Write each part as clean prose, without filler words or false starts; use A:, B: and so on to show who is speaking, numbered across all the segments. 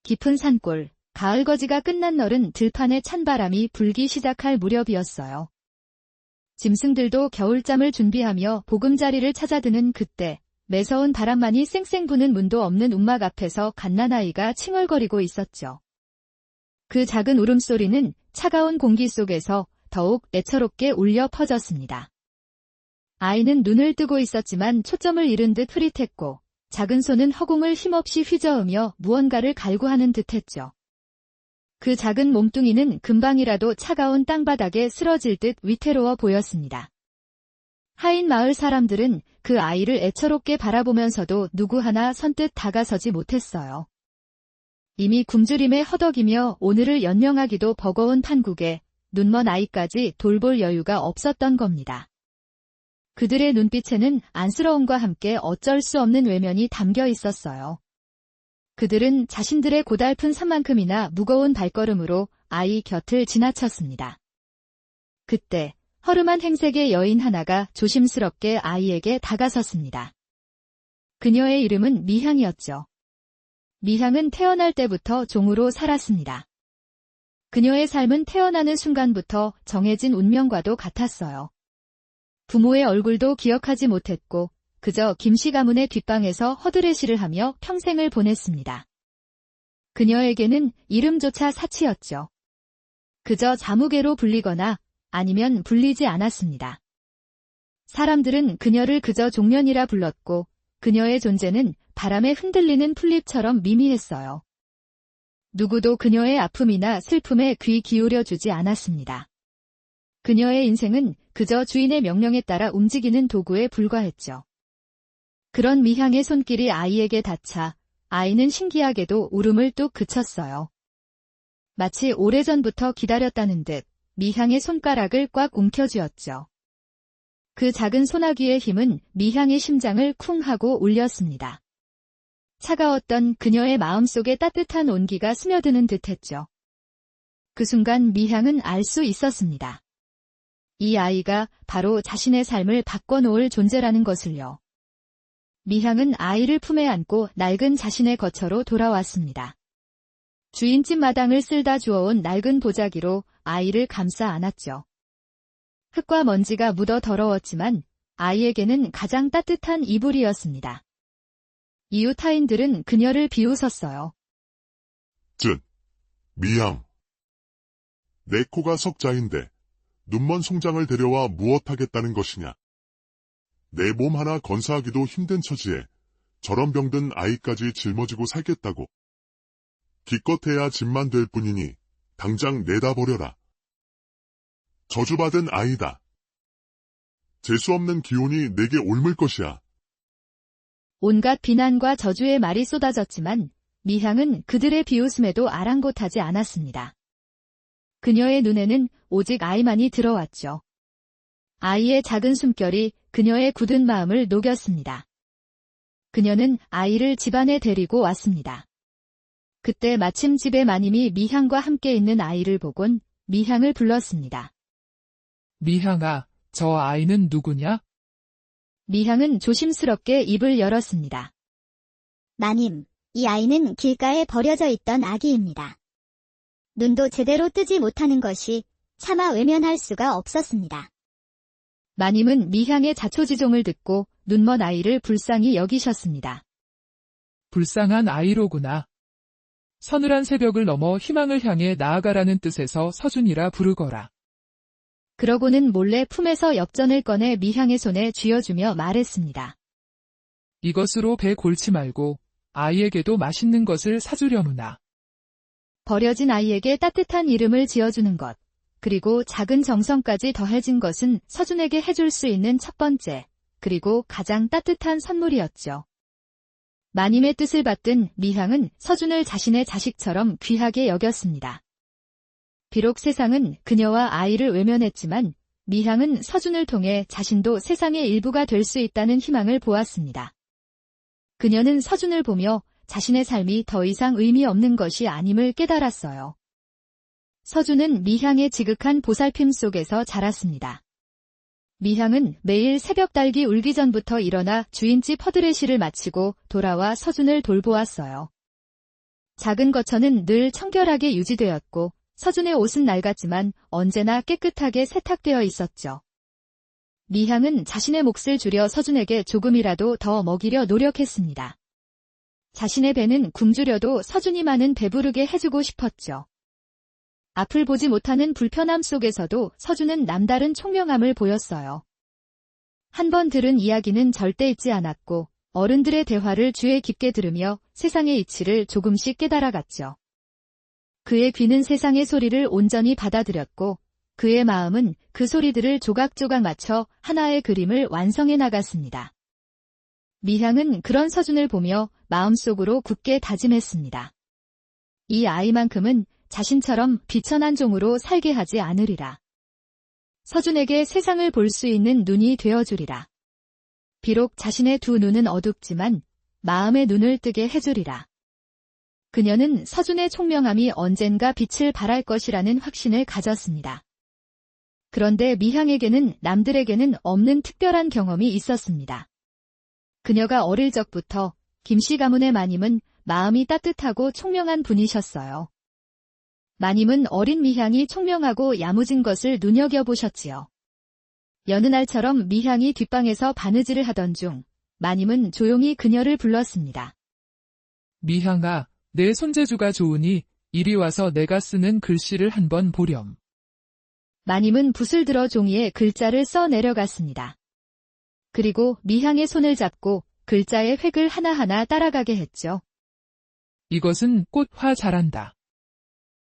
A: 깊은 산골, 가을거지가 끝난 날은 들판에 찬바람이 불기 시작할 무렵이었어요. 짐승들도 겨울잠을 준비하며 보금자리를 찾아드는 그때, 매서운 바람만이 쌩쌩 부는 문도 없는 움막 앞에서 갓난아이가 칭얼거리고 있었죠. 그 작은 울음소리는 차가운 공기 속에서 더욱 애처롭게 울려 퍼졌습니다. 아이는 눈을 뜨고 있었지만 초점을 잃은 듯 흐릿했고, 작은 손은 허공을 힘없이 휘저으며 무언가를 갈구하는 듯했죠. 그 작은 몸뚱이는 금방이라도 차가운 땅바닥에 쓰러질 듯 위태로워 보였습니다. 하인 마을 사람들은 그 아이를 애처롭게 바라보면서도 누구 하나 선뜻 다가서지 못했어요. 이미 굶주림에 허덕이며 오늘을 연명하기도 버거운 판국에 눈먼 아이까지 돌볼 여유가 없었던 겁니다. 그들의 눈빛에는 안쓰러움과 함께 어쩔 수 없는 외면이 담겨 있었어요. 그들은 자신들의 고달픈 산만큼이나 무거운 발걸음으로 아이 곁을 지나쳤습니다. 그때 허름한 행색의 여인 하나가 조심스럽게 아이에게 다가섰습니다. 그녀의 이름은 미향이었죠. 미향은 태어날 때부터 종으로 살았습니다. 그녀의 삶은 태어나는 순간부터 정해진 운명과도 같았어요. 부모의 얼굴도 기억하지 못했고 그저 김씨 가문의 뒷방에서 허드레시를 하며 평생을 보냈습니다. 그녀에게는 이름조차 사치였죠. 그저 자무개로 불리거나 아니면 불리지 않았습니다. 사람들은 그녀를 그저 종년이라 불렀고 그녀의 존재는 바람에 흔들리는 풀잎처럼 미미했어요. 누구도 그녀의 아픔이나 슬픔에 귀 기울여주지 않았습니다. 그녀의 인생은 그저 주인의 명령에 따라 움직이는 도구에 불과했죠. 그런 미향의 손길이 아이에게 닿자 아이는 신기하게도 울음을 뚝 그쳤어요. 마치 오래전부터 기다렸다는 듯 미향의 손가락을 꽉 움켜쥐었죠. 그 작은 소나기의 힘은 미향의 심장을 쿵 하고 울렸습니다. 차가웠던 그녀의 마음속에 따뜻한 온기가 스며드는 듯했죠. 그 순간 미향은 알 수 있었습니다. 이 아이가 바로 자신의 삶을 바꿔놓을 존재라는 것을요. 미향은 아이를 품에 안고 낡은 자신의 거처로 돌아왔습니다. 주인집 마당을 쓸다 주워온 낡은 보자기로 아이를 감싸 안았죠. 흙과 먼지가 묻어 더러웠지만 아이에게는 가장 따뜻한 이불이었습니다. 이웃 타인들은 그녀를 비웃었어요.
B: 미향. 내 코가 석자인데 눈먼 송장을 데려와 무엇하겠다는 것이냐. 내 몸 하나 건사하기도 힘든 처지에 저런 병든 아이까지 짊어지고 살겠다고. 기껏해야 짐만 될 뿐이니 당장 내다버려라. 저주받은 아이다. 재수없는 기운이 내게 옮을 것이야.
A: 온갖 비난과 저주의 말이 쏟아졌지만 미향은 그들의 비웃음에도 아랑곳하지 않았습니다. 그녀의 눈에는 오직 아이만이 들어왔죠. 아이의 작은 숨결이 그녀의 굳은 마음을 녹였습니다. 그녀는 아이를 집안에 데리고 왔습니다. 그때 마침 집에 마님이 미향과 함께 있는 아이를 보곤 미향을 불렀습니다.
C: 미향아, 저 아이는 누구냐?
A: 미향은 조심스럽게 입을 열었습니다.
D: 마님, 이 아이는 길가에 버려져 있던 아기입니다. 눈도 제대로 뜨지 못하는 것이 차마 외면할 수가 없었습니다.
A: 마님은 미향의 자초지종을 듣고 눈먼 아이를 불쌍히 여기셨습니다.
C: 불쌍한 아이로구나. 서늘한 새벽을 넘어 희망을 향해 나아가라는 뜻에서 서준이라 부르거라.
A: 그러고는 몰래 품에서 엽전을 꺼내 미향의 손에 쥐어주며 말했습니다.
C: 이것으로 배 골치 말고 아이에게도 맛있는 것을 사주려무나.
A: 버려진 아이에게 따뜻한 이름을 지어주는 것, 그리고 작은 정성까지 더해진 것은 서준에게 해줄 수 있는 첫 번째, 그리고 가장 따뜻한 선물이었죠. 마님의 뜻을 받든 미향은 서준을 자신의 자식처럼 귀하게 여겼습니다. 비록 세상은 그녀와 아이를 외면했지만 미향은 서준을 통해 자신도 세상의 일부가 될 수 있다는 희망을 보았습니다. 그녀는 서준을 보며 자신의 삶이 더 이상 의미 없는 것이 아님을 깨달았어요. 서준은 미향의 지극한 보살핌 속에서 자랐습니다. 미향은 매일 새벽 달기 울기 전부터 일어나 주인집 허드레시를 마치고 돌아와 서준을 돌보았어요. 작은 거처는 늘 청결하게 유지되었고 서준의 옷은 낡았지만 언제나 깨끗하게 세탁되어 있었죠. 미향은 자신의 몫을 줄여 서준에게 조금이라도 더 먹이려 노력했습니다. 자신의 배는 굶주려도 서준이 많은 배부르게 해주고 싶었죠. 앞을 보지 못하는 불편함 속에서도 서준은 남다른 총명함을 보였어요. 한 번 들은 이야기는 절대 잊지 않았고 어른들의 대화를 귀에 깊게 들으며 세상의 이치를 조금씩 깨달아갔죠. 그의 귀는 세상의 소리를 온전히 받아들였고 그의 마음은 그 소리들을 조각조각 맞춰 하나의 그림을 완성해 나갔습니다. 미향은 그런 서준을 보며 마음속으로 굳게 다짐했습니다. 이 아이만큼은 자신처럼 비천한 종으로 살게 하지 않으리라. 서준에게 세상을 볼 수 있는 눈이 되어주리라. 비록 자신의 두 눈은 어둡지만 마음의 눈을 뜨게 해주리라. 그녀는 서준의 총명함이 언젠가 빛을 발할 것이라는 확신을 가졌습니다. 그런데 미향에게는 남들에게는 없는 특별한 경험이 있었습니다. 그녀가 어릴 적부터 김씨 가문의 마님은 마음이 따뜻하고 총명한 분이셨어요. 마님은 어린 미향이 총명하고 야무진 것을 눈여겨보셨지요. 여느 날처럼 미향이 뒷방에서 바느질을 하던 중 마님은 조용히 그녀를 불렀습니다.
C: 미향아, 내 손재주가 좋으니 이리 와서 내가 쓰는 글씨를 한번 보렴.
A: 마님은 붓을 들어 종이에 글자를 써 내려갔습니다. 그리고 미향의 손을 잡고 글자의 획을 하나하나 따라가게 했죠.
C: 이것은 꽃화 잘한다.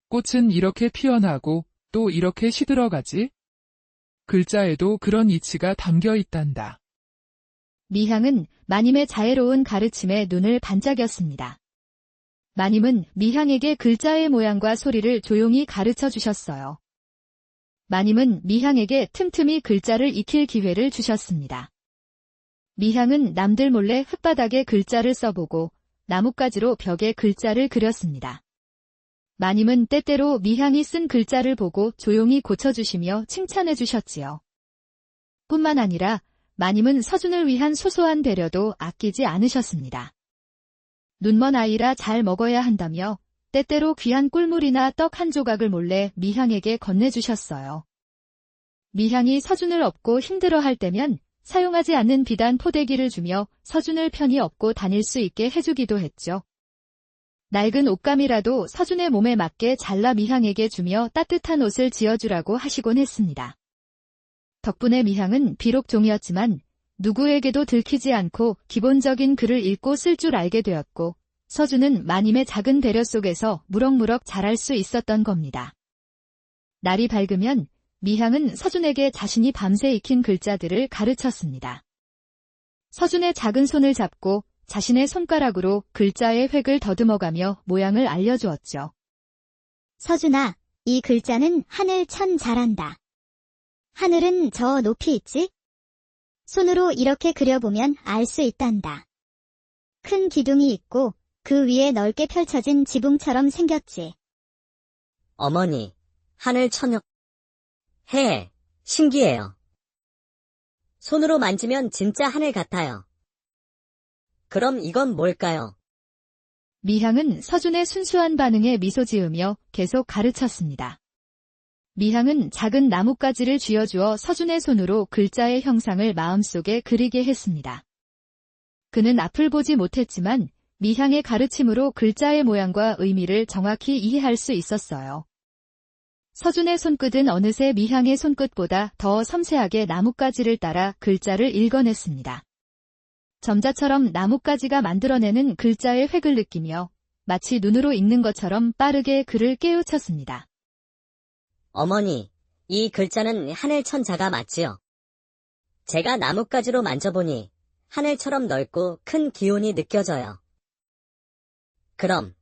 C: 꽃은 이렇게 피어나고 또 이렇게 시들어가지? 글자에도 그런 이치가 담겨 있단다.
A: 미향은 마님의 자애로운 가르침에 눈을 반짝였습니다. 마님은 미향에게 글자의 모양과 소리를 조용히 가르쳐 주셨어요. 마님은 미향에게 틈틈이 글자를 익힐 기회를 주셨습니다. 미향은 남들 몰래 흙바닥에 글자를 써보고 나뭇가지로 벽에 글자를 그렸습니다. 마님은 때때로 미향이 쓴 글자를 보고 조용히 고쳐주시며 칭찬해 주셨지요. 뿐만 아니라 마님은 서준을 위한 소소한 배려도 아끼지 않으셨습니다. 눈먼 아이라 잘 먹어야 한다며 때때로 귀한 꿀물이나 떡 한 조각을 몰래 미향에게 건네주셨어요. 미향이 서준을 업고 힘들어할 때면 사용하지 않는 비단 포대기를 주며 서준을 편히 업고 다닐 수 있게 해주기도 했죠. 낡은 옷감이라도 서준의 몸에 맞게 잘라 미향에게 주며 따뜻한 옷을 지어주라고 하시곤 했습니다. 덕분에 미향은 비록 종이었지만 누구에게도 들키지 않고 기본적인 글을 읽고 쓸 줄 알게 되었고 서준은 마님의 작은 배려 속에서 무럭무럭 자랄 수 있었던 겁니다. 날이 밝으면 미향은 서준에게 자신이 밤새 익힌 글자들을 가르쳤습니다. 서준의 작은 손을 잡고 자신의 손가락으로 글자의 획을 더듬어가며 모양을 알려주었죠.
D: 서준아, 이 글자는 하늘 천 잘한다. 하늘은 저 높이 있지? 손으로 이렇게 그려보면 알 수 있단다. 큰 기둥이 있고 그 위에 넓게 펼쳐진 지붕처럼 생겼지.
E: 어머니, 하늘 천역. 신기해요. 손으로 만지면 진짜 하늘 같아요. 그럼 이건 뭘까요?
A: 미향은 서준의 순수한 반응에 미소 지으며 계속 가르쳤습니다. 미향은 작은 나뭇가지를 쥐어주어 서준의 손으로 글자의 형상을 마음속에 그리게 했습니다. 그는 앞을 보지 못했지만 미향의 가르침으로 글자의 모양과 의미를 정확히 이해할 수 있었어요. 서준의 손끝은 어느새 미향의 손끝보다 더 섬세하게 나뭇가지를 따라 글자를 읽어냈습니다. 점자처럼 나뭇가지가 만들어내는 글자의 획을 느끼며 마치 눈으로 읽는 것처럼 빠르게 글을 깨우쳤습니다.
E: 어머니, 이 글자는 하늘천자가 맞지요? 제가 나뭇가지로 만져보니 하늘처럼 넓고 큰 기운이 느껴져요. 그럼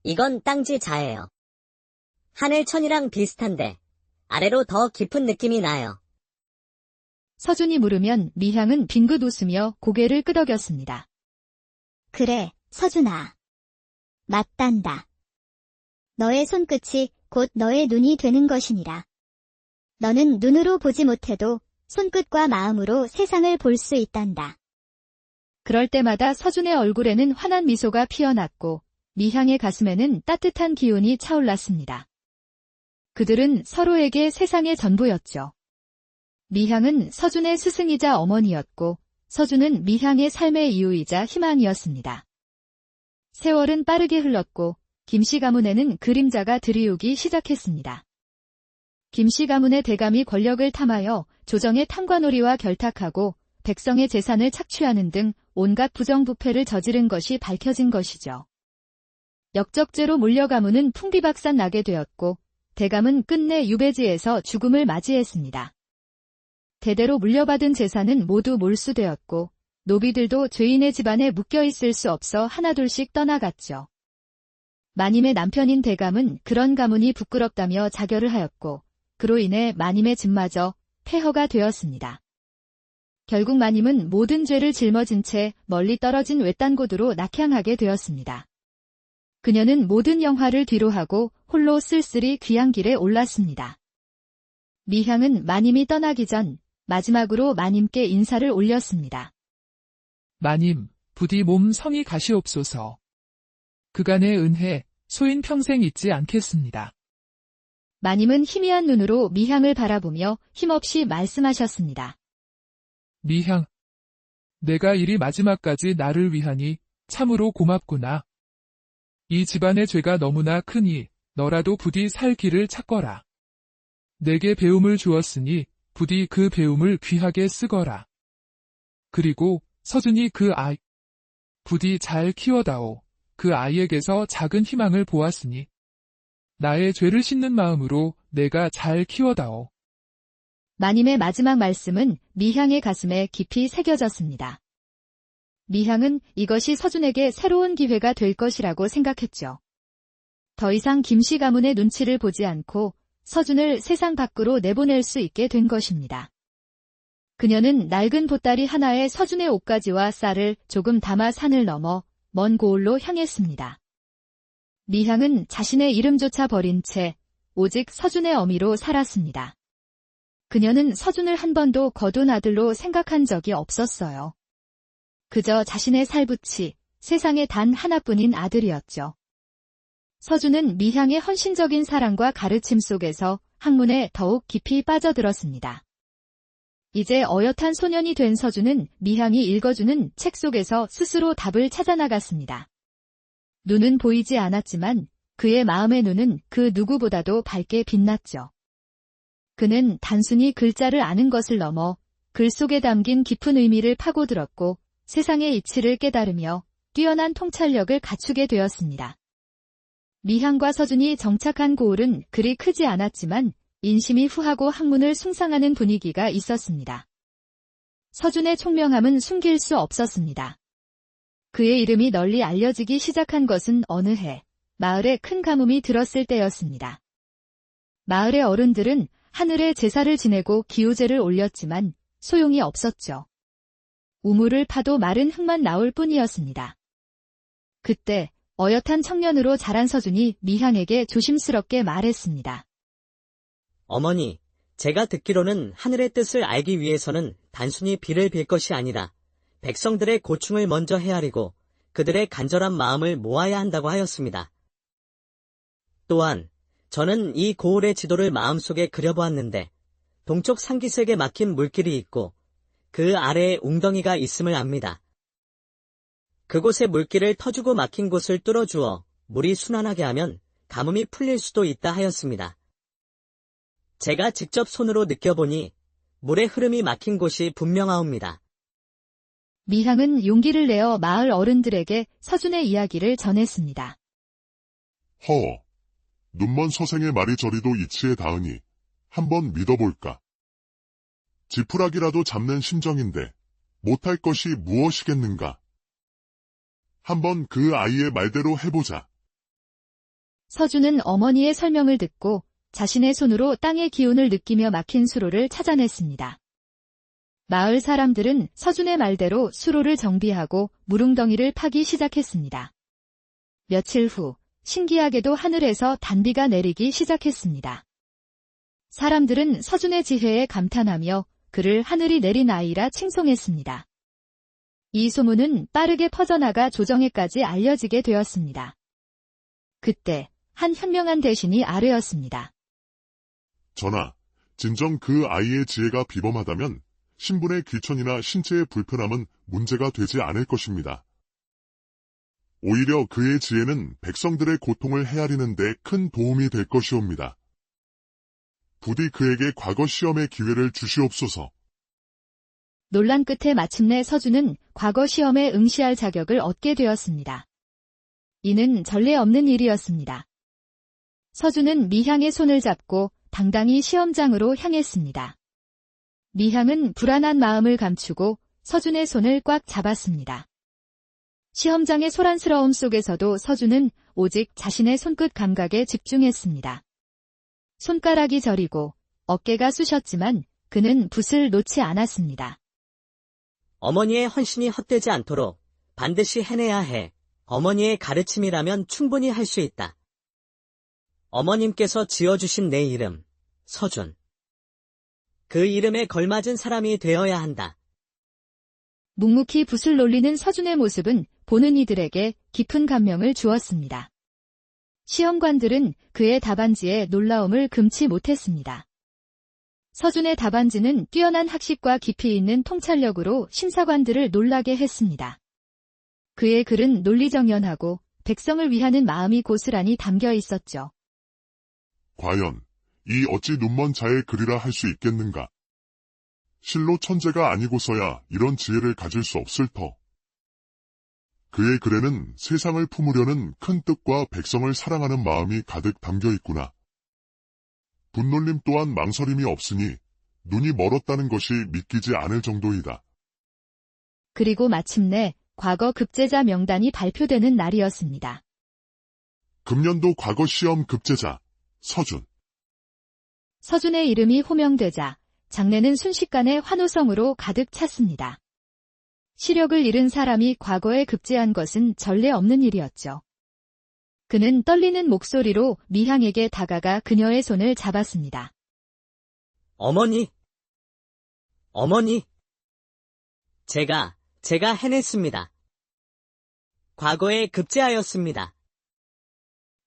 E: 이건 땅지자예요. 하늘천이랑 비슷한데 아래로 더 깊은 느낌이 나요.
A: 서준이 물으면 미향은 빙긋 웃으며 고개를 끄덕였습니다.
D: 그래, 서준아. 맞단다. 너의 손끝이 곧 너의 눈이 되는 것이니라. 너는 눈으로 보지 못해도 손끝과 마음으로 세상을 볼 수 있단다.
A: 그럴 때마다 서준의 얼굴에는 환한 미소가 피어났고 미향의 가슴에는 따뜻한 기운이 차올랐습니다. 그들은 서로에게 세상의 전부였죠. 미향은 서준의 스승이자 어머니였고 서준은 미향의 삶의 이유이자 희망이었습니다. 세월은 빠르게 흘렀고 김씨 가문에는 그림자가 들이우기 시작했습니다. 김씨 가문의 대감이 권력을 탐하여 조정의 탐관오리와 결탁하고 백성의 재산을 착취하는 등 온갖 부정부패를 저지른 것이 밝혀진 것이죠. 역적죄로 몰려 가문은 풍비박산 나게 되었고 대감은 끝내 유배지에서 죽음을 맞이했습니다. 대대로 물려받은 재산은 모두 몰수되었고 노비들도 죄인의 집안에 묶여있을 수 없어 하나둘씩 떠나갔죠. 마님의 남편인 대감은 그런 가문이 부끄럽다며 자결을 하였고 그로 인해 마님의 집마저 폐허가 되었습니다. 결국 마님은 모든 죄를 짊어진 채 멀리 떨어진 외딴 곳으로 낙향하게 되었습니다. 그녀는 모든 영화를 뒤로하고 홀로 쓸쓸히 귀향길에 올랐습니다. 미향은 마님이 떠나기 전 마지막으로 마님께 인사를 올렸습니다.
C: 마님, 부디 몸 성히 가시옵소서. 그간의 은혜, 소인 평생 잊지 않겠습니다.
A: 마님은 희미한 눈으로 미향을 바라보며 힘없이 말씀하셨습니다.
C: 미향, 내가 이리 마지막까지 나를 위하니 참으로 고맙구나. 이 집안의 죄가 너무나 크니 너라도 부디 살 길을 찾거라. 내게 배움을 주었으니 부디 그 배움을 귀하게 쓰거라. 그리고 서준이 그 아이, 부디 잘 키워다오. 그 아이에게서 작은 희망을 보았으니 나의 죄를 씻는 마음으로 내가 잘 키워다오.
A: 마님의 마지막 말씀은 미향의 가슴에 깊이 새겨졌습니다. 미향은 이것이 서준에게 새로운 기회가 될 것이라고 생각했죠. 더 이상 김씨 가문의 눈치를 보지 않고 서준을 세상 밖으로 내보낼 수 있게 된 것입니다. 그녀는 낡은 보따리 하나에 서준의 옷가지와 쌀을 조금 담아 산을 넘어 먼 고을로 향했습니다. 미향은 자신의 이름조차 버린 채 오직 서준의 어미로 살았습니다. 그녀는 서준을 한 번도 거둔 아들로 생각한 적이 없었어요. 그저 자신의 살붙이 세상에 단 하나뿐인 아들이었죠. 서준은 미향의 헌신적인 사랑과 가르침 속에서 학문에 더욱 깊이 빠져들었습니다. 이제 어엿한 소년이 된 서준은 미향이 읽어주는 책 속에서 스스로 답을 찾아 나갔습니다. 눈은 보이지 않았지만 그의 마음의 눈은 그 누구보다도 밝게 빛났죠. 그는 단순히 글자를 아는 것을 넘어 글 속에 담긴 깊은 의미를 파고들었고 세상의 이치를 깨달으며 뛰어난 통찰력을 갖추게 되었습니다. 미향과 서준이 정착한 고을은 그리 크지 않았지만 인심이 후하고 학문을 숭상하는 분위기가 있었습니다. 서준의 총명함은 숨길 수 없었습니다. 그의 이름이 널리 알려지기 시작한 것은 어느 해 마을에 큰 가뭄이 들었을 때였습니다. 마을의 어른들은 하늘에 제사를 지내고 기우제를 올렸지만 소용이 없었죠. 우물을 파도 마른 흙만 나올 뿐이었습니다. 그때 어엿한 청년으로 자란 서준이 미향에게 조심스럽게 말했습니다.
E: 어머니, 제가 듣기로는 하늘의 뜻을 알기 위해서는 단순히 비를 빌 것이 아니라 백성들의 고충을 먼저 헤아리고 그들의 간절한 마음을 모아야 한다고 하였습니다. 또한 저는 이 고을의 지도를 마음속에 그려보았는데 동쪽 상기색에 막힌 물길이 있고 그 아래에 웅덩이가 있음을 압니다. 그곳의 물길을 터주고 막힌 곳을 뚫어주어 물이 순환하게 하면 가뭄이 풀릴 수도 있다 하였습니다. 제가 직접 손으로 느껴보니 물의 흐름이 막힌 곳이 분명하옵니다.
A: 미향은 용기를 내어 마을 어른들에게 서준의 이야기를 전했습니다.
B: 허, 눈먼 서생의 말이 저리도 이치에 닿으니 한번 믿어볼까. 지푸라기라도 잡는 심정인데 못할 것이 무엇이겠는가. 한번 그 아이의 말대로 해보자.
A: 서준은 어머니의 설명을 듣고 자신의 손으로 땅의 기운을 느끼며 막힌 수로를 찾아냈습니다. 마을 사람들은 서준의 말대로 수로를 정비하고 물웅덩이를 파기 시작했습니다. 며칠 후 신기하게도 하늘에서 단비가 내리기 시작했습니다. 사람들은 서준의 지혜에 감탄하며 그를 하늘이 내린 아이라 칭송했습니다. 이 소문은 빠르게 퍼져나가 조정에까지 알려지게 되었습니다. 그때 한 현명한 대신이 아뢰었습니다.
B: 전하, 진정 그 아이의 지혜가 비범하다면 신분의 귀천이나 신체의 불편함은 문제가 되지 않을 것입니다. 오히려 그의 지혜는 백성들의 고통을 헤아리는 데 큰 도움이 될 것이옵니다. 부디 그에게 과거 시험의 기회를 주시옵소서.
A: 논란 끝에 마침내 서준은 과거 시험에 응시할 자격을 얻게 되었습니다. 이는 전례 없는 일이었습니다. 서준은 미향의 손을 잡고 당당히 시험장으로 향했습니다. 미향은 불안한 마음을 감추고 서준의 손을 꽉 잡았습니다. 시험장의 소란스러움 속에서도 서준은 오직 자신의 손끝 감각에 집중했습니다. 손가락이 저리고 어깨가 쑤셨지만 그는 붓을 놓지 않았습니다.
E: 어머니의 헌신이 헛되지 않도록 반드시 해내야 해. 어머니의 가르침이라면 충분히 할 수 있다. 어머님께서 지어주신 내 이름, 서준. 그 이름에 걸맞은 사람이 되어야 한다.
A: 묵묵히 붓을 놀리는 서준의 모습은 보는 이들에게 깊은 감명을 주었습니다. 시험관들은 그의 답안지에 놀라움을 금치 못했습니다. 서준의 답안지는 뛰어난 학식과 깊이 있는 통찰력으로 심사관들을 놀라게 했습니다. 그의 글은 논리정연하고 백성을 위하는 마음이 고스란히 담겨 있었죠.
B: 과연 이 어찌 눈먼 자의 글이라 할 수 있겠는가? 실로 천재가 아니고서야 이런 지혜를 가질 수 없을 터. 그의 글에는 세상을 품으려는 큰 뜻과 백성을 사랑하는 마음이 가득 담겨 있구나. 분놀림 또한 망설임이 없으니 눈이 멀었다는 것이 믿기지 않을 정도이다.
A: 그리고 마침내 과거 급제자 명단이 발표되는 날이었습니다.
B: 금년도 과거 시험 급제자 서준.
A: 서준의 이름이 호명되자 장내는 순식간에 환호성으로 가득 찼습니다. 시력을 잃은 사람이 과거에 급제한 것은 전례 없는 일이었죠. 그는 떨리는 목소리로 미향에게 다가가 그녀의 손을 잡았습니다.
E: 어머니! 어머니! 제가 해냈습니다. 과거에 급제하였습니다.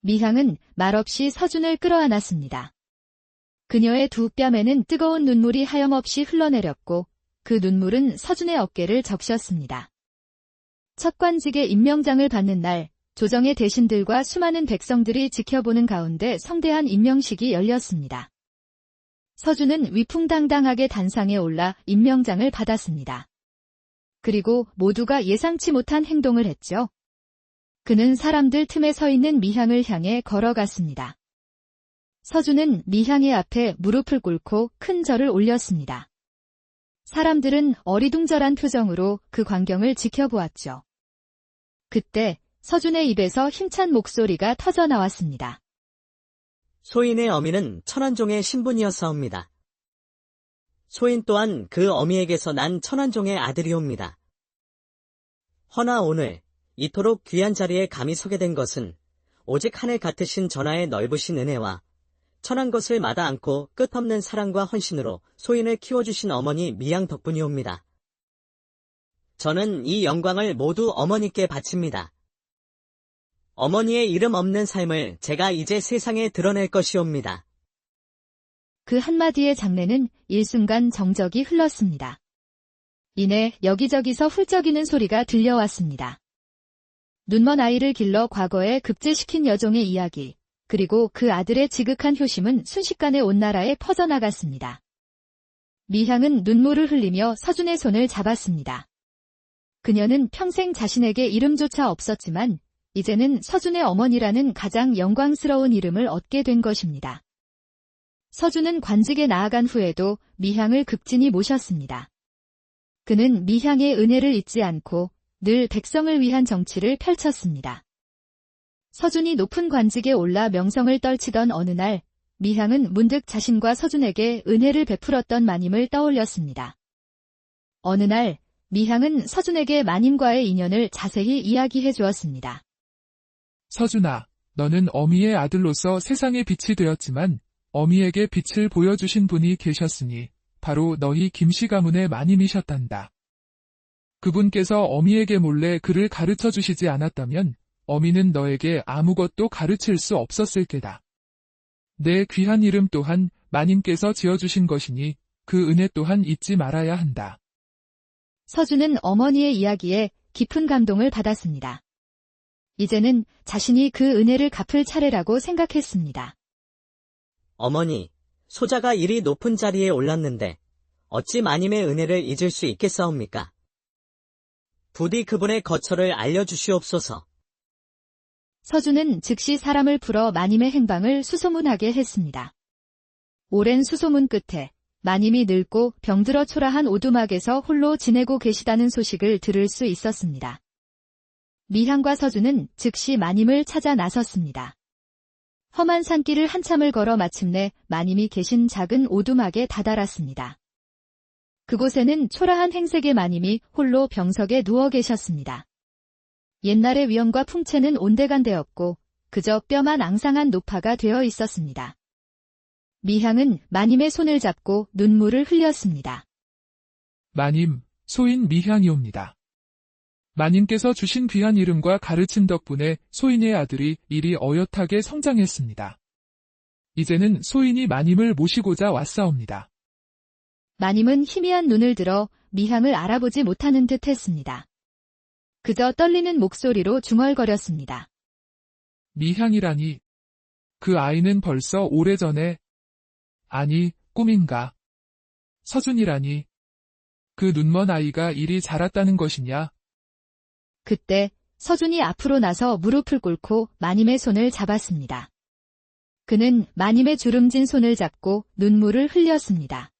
A: 미향은 말없이 서준을 끌어안았습니다. 그녀의 두 뺨에는 뜨거운 눈물이 하염없이 흘러내렸고 그 눈물은 서준의 어깨를 적셨습니다. 첫 관직의 임명장을 받는 날 조정의 대신들과 수많은 백성들이 지켜보는 가운데 성대한 임명식이 열렸습니다. 서준은 위풍당당하게 단상에 올라 임명장을 받았습니다. 그리고 모두가 예상치 못한 행동을 했죠. 그는 사람들 틈에 서 있는 미향을 향해 걸어갔습니다. 서준은 미향의 앞에 무릎을 꿇고 큰 절을 올렸습니다. 사람들은 어리둥절한 표정으로 그 광경을 지켜보았죠. 그때 서준의 입에서 힘찬 목소리가 터져 나왔습니다.
E: 소인의 어미는 천안종의 신분이었사옵니다. 소인 또한 그 어미에게서 난 천안종의 아들이옵니다. 허나 오늘 이토록 귀한 자리에 감히 서게 된 것은 오직 하늘 같으신 전하의 넓으신 은혜와 천한 것을 마다 않고 끝없는 사랑과 헌신으로 소인을 키워주신 어머니 미양 덕분이옵니다. 저는 이 영광을 모두 어머니께 바칩니다. 어머니의 이름 없는 삶을 제가 이제 세상에 드러낼 것이옵니다.
A: 그 한마디의 장례는 일순간 정적이 흘렀습니다. 이내 여기저기서 훌쩍이는 소리가 들려왔습니다. 눈먼 아이를 길러 과거에 급제시킨 여종의 이야기, 그리고 그 아들의 지극한 효심은 순식간에 온 나라에 퍼져나갔습니다. 미향은 눈물을 흘리며 서준의 손을 잡았습니다. 그녀는 평생 자신에게 이름조차 없었지만 이제는 서준의 어머니라는 가장 영광스러운 이름을 얻게 된 것입니다. 서준은 관직에 나아간 후에도 미향을 극진히 모셨습니다. 그는 미향의 은혜를 잊지 않고 늘 백성을 위한 정치를 펼쳤습니다. 서준이 높은 관직에 올라 명성을 떨치던 어느 날, 미향은 문득 자신과 서준에게 은혜를 베풀었던 마님을 떠올렸습니다. 어느 날, 미향은 서준에게 마님과의 인연을 자세히 이야기해 주었습니다.
C: 서준아, 너는 어미의 아들로서 세상의 빛이 되었지만 어미에게 빛을 보여주신 분이 계셨으니 바로 너희 김씨 가문의 마님이셨단다. 그분께서 어미에게 몰래 글을 가르쳐 주시지 않았다면 어미는 너에게 아무것도 가르칠 수 없었을 게다. 내 귀한 이름 또한 마님께서 지어주신 것이니 그 은혜 또한 잊지 말아야 한다.
A: 서준은 어머니의 이야기에 깊은 감동을 받았습니다. 이제는 자신이 그 은혜를 갚을 차례라고 생각했습니다.
E: 어머니, 소자가 이리 높은 자리에 올랐는데 어찌 마님의 은혜를 잊을 수 있겠사옵니까? 부디 그분의 거처를 알려주시옵소서.
A: 서준은 즉시 사람을 풀어 마님의 행방을 수소문하게 했습니다. 오랜 수소문 끝에 마님이 늙고 병들어 초라한 오두막에서 홀로 지내고 계시다는 소식을 들을 수 있었습니다. 미향과 서준은 즉시 마님을 찾아 나섰습니다. 험한 산길을 한참을 걸어 마침내 마님이 계신 작은 오두막에 다다랐습니다. 그곳에는 초라한 행색의 마님이 홀로 병석에 누워 계셨습니다. 옛날의 위엄과 풍채는 온데간데없고 그저 뼈만 앙상한 노파가 되어 있었습니다. 미향은 마님의 손을 잡고 눈물을 흘렸습니다.
C: 마님, 소인 미향이옵니다. 마님께서 주신 귀한 이름과 가르침 덕분에 소인의 아들이 이리 어엿하게 성장했습니다. 이제는 소인이 마님을 모시고자 왔사옵니다.
A: 마님은 희미한 눈을 들어 미향을 알아보지 못하는 듯 했습니다. 그저 떨리는 목소리로 중얼거렸습니다.
C: 미향이라니. 그 아이는 벌써 오래전에, 아니, 꿈인가. 서준이라니. 그 눈먼 아이가 이리 자랐다는 것이냐.
A: 그때 서준이 앞으로 나서 무릎을 꿇고 마님의 손을 잡았습니다. 그는 마님의 주름진 손을 잡고 눈물을 흘렸습니다.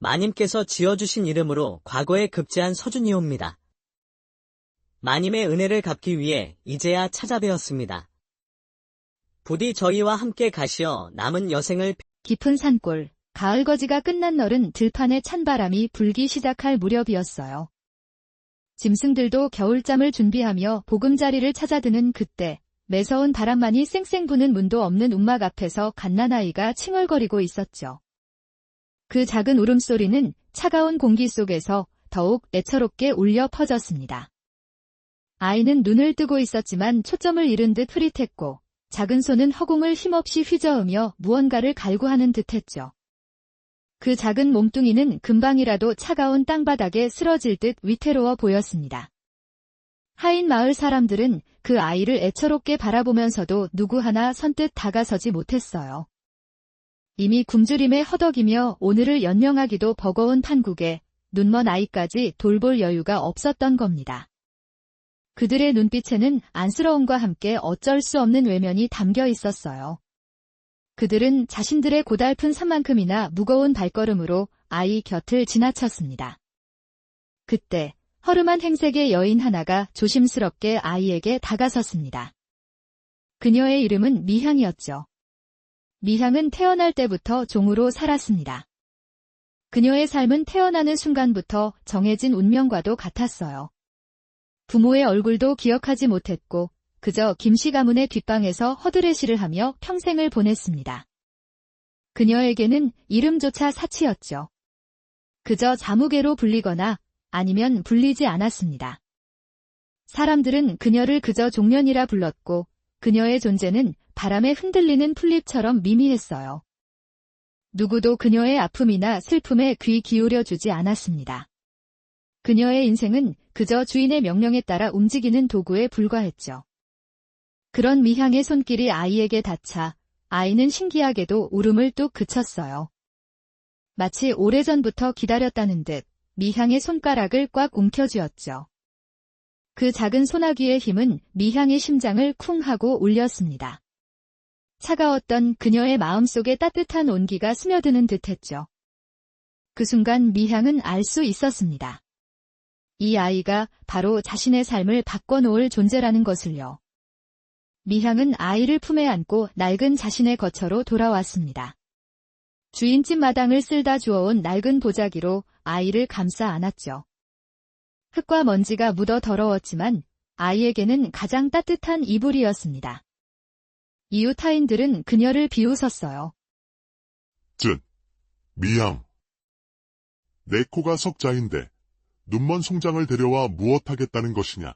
E: 마님께서 지어주신 이름으로 과거에 급제한 서준이옵니다. 마님의 은혜를 갚기 위해 이제야 찾아뵈었습니다. 부디 저희와 함께 가시어 남은 여생을
A: 깊은 산골, 가을거지가 끝난 날은 들판에 찬바람이 불기 시작할 무렵이었어요. 짐승들도 겨울잠을 준비하며 보금자리를 찾아드는 그때 매서운 바람만이 쌩쌩 부는 문도 없는 움막 앞에서 갓난아이가 칭얼거리고 있었죠. 그 작은 울음소리는 차가운 공기 속에서 더욱 애처롭게 울려 퍼졌습니다. 아이는 눈을 뜨고 있었지만 초점을 잃은 듯 흐릿했고 작은 손은 허공을 힘없이 휘저으며 무언가를 갈구하는 듯했죠. 그 작은 몸뚱이는 금방이라도 차가운 땅바닥에 쓰러질 듯 위태로워 보였습니다. 하인 마을 사람들은 그 아이를 애처롭게 바라보면서도 누구 하나 선뜻 다가서지 못했어요. 이미 굶주림에 허덕이며 오늘을 연명하기도 버거운 판국에 눈먼 아이까지 돌볼 여유가 없었던 겁니다. 그들의 눈빛에는 안쓰러움과 함께 어쩔 수 없는 외면이 담겨 있었어요. 그들은 자신들의 고달픈 산만큼이나 무거운 발걸음으로 아이 곁을 지나쳤습니다. 그때 허름한 행색의 여인 하나가 조심스럽게 아이에게 다가섰습니다. 그녀의 이름은 미향이었죠. 미향은 태어날 때부터 종으로 살았습니다. 그녀의 삶은 태어나는 순간부터 정해진 운명과도 같았어요. 부모의 얼굴도 기억하지 못했고 그저 김씨 가문의 뒷방에서 허드레시를 하며 평생을 보냈습니다. 그녀에게는 이름조차 사치였죠. 그저 자무개로 불리거나 아니면 불리지 않았습니다. 사람들은 그녀를 그저 종년이라 불렀고 그녀의 존재는 바람에 흔들리는 풀잎처럼 미미했어요. 누구도 그녀의 아픔이나 슬픔에 귀 기울여주지 않았습니다. 그녀의 인생은 그저 주인의 명령에 따라 움직이는 도구에 불과했죠. 그런 미향의 손길이 아이에게 닿자 아이는 신기하게도 울음을 뚝 그쳤어요. 마치 오래전부터 기다렸다는 듯 미향의 손가락을 꽉 움켜쥐었죠. 그 작은 소나귀의 힘은 미향의 심장을 쿵 하고 울렸습니다. 차가웠던 그녀의 마음속에 따뜻한 온기가 스며드는 듯했죠. 그 순간 미향은 알 수 있었습니다. 이 아이가 바로 자신의 삶을 바꿔놓을 존재라는 것을요. 미향은 아이를 품에 안고 낡은 자신의 거처로 돌아왔습니다. 주인집 마당을 쓸다 주워온 낡은 보자기로 아이를 감싸 안았죠. 흙과 먼지가 묻어 더러웠지만 아이에게는 가장 따뜻한 이불이었습니다. 이웃 타인들은 그녀를 비웃었어요.
B: 미향. 내 코가 석자인데 눈먼 송장을 데려와 무엇하겠다는 것이냐.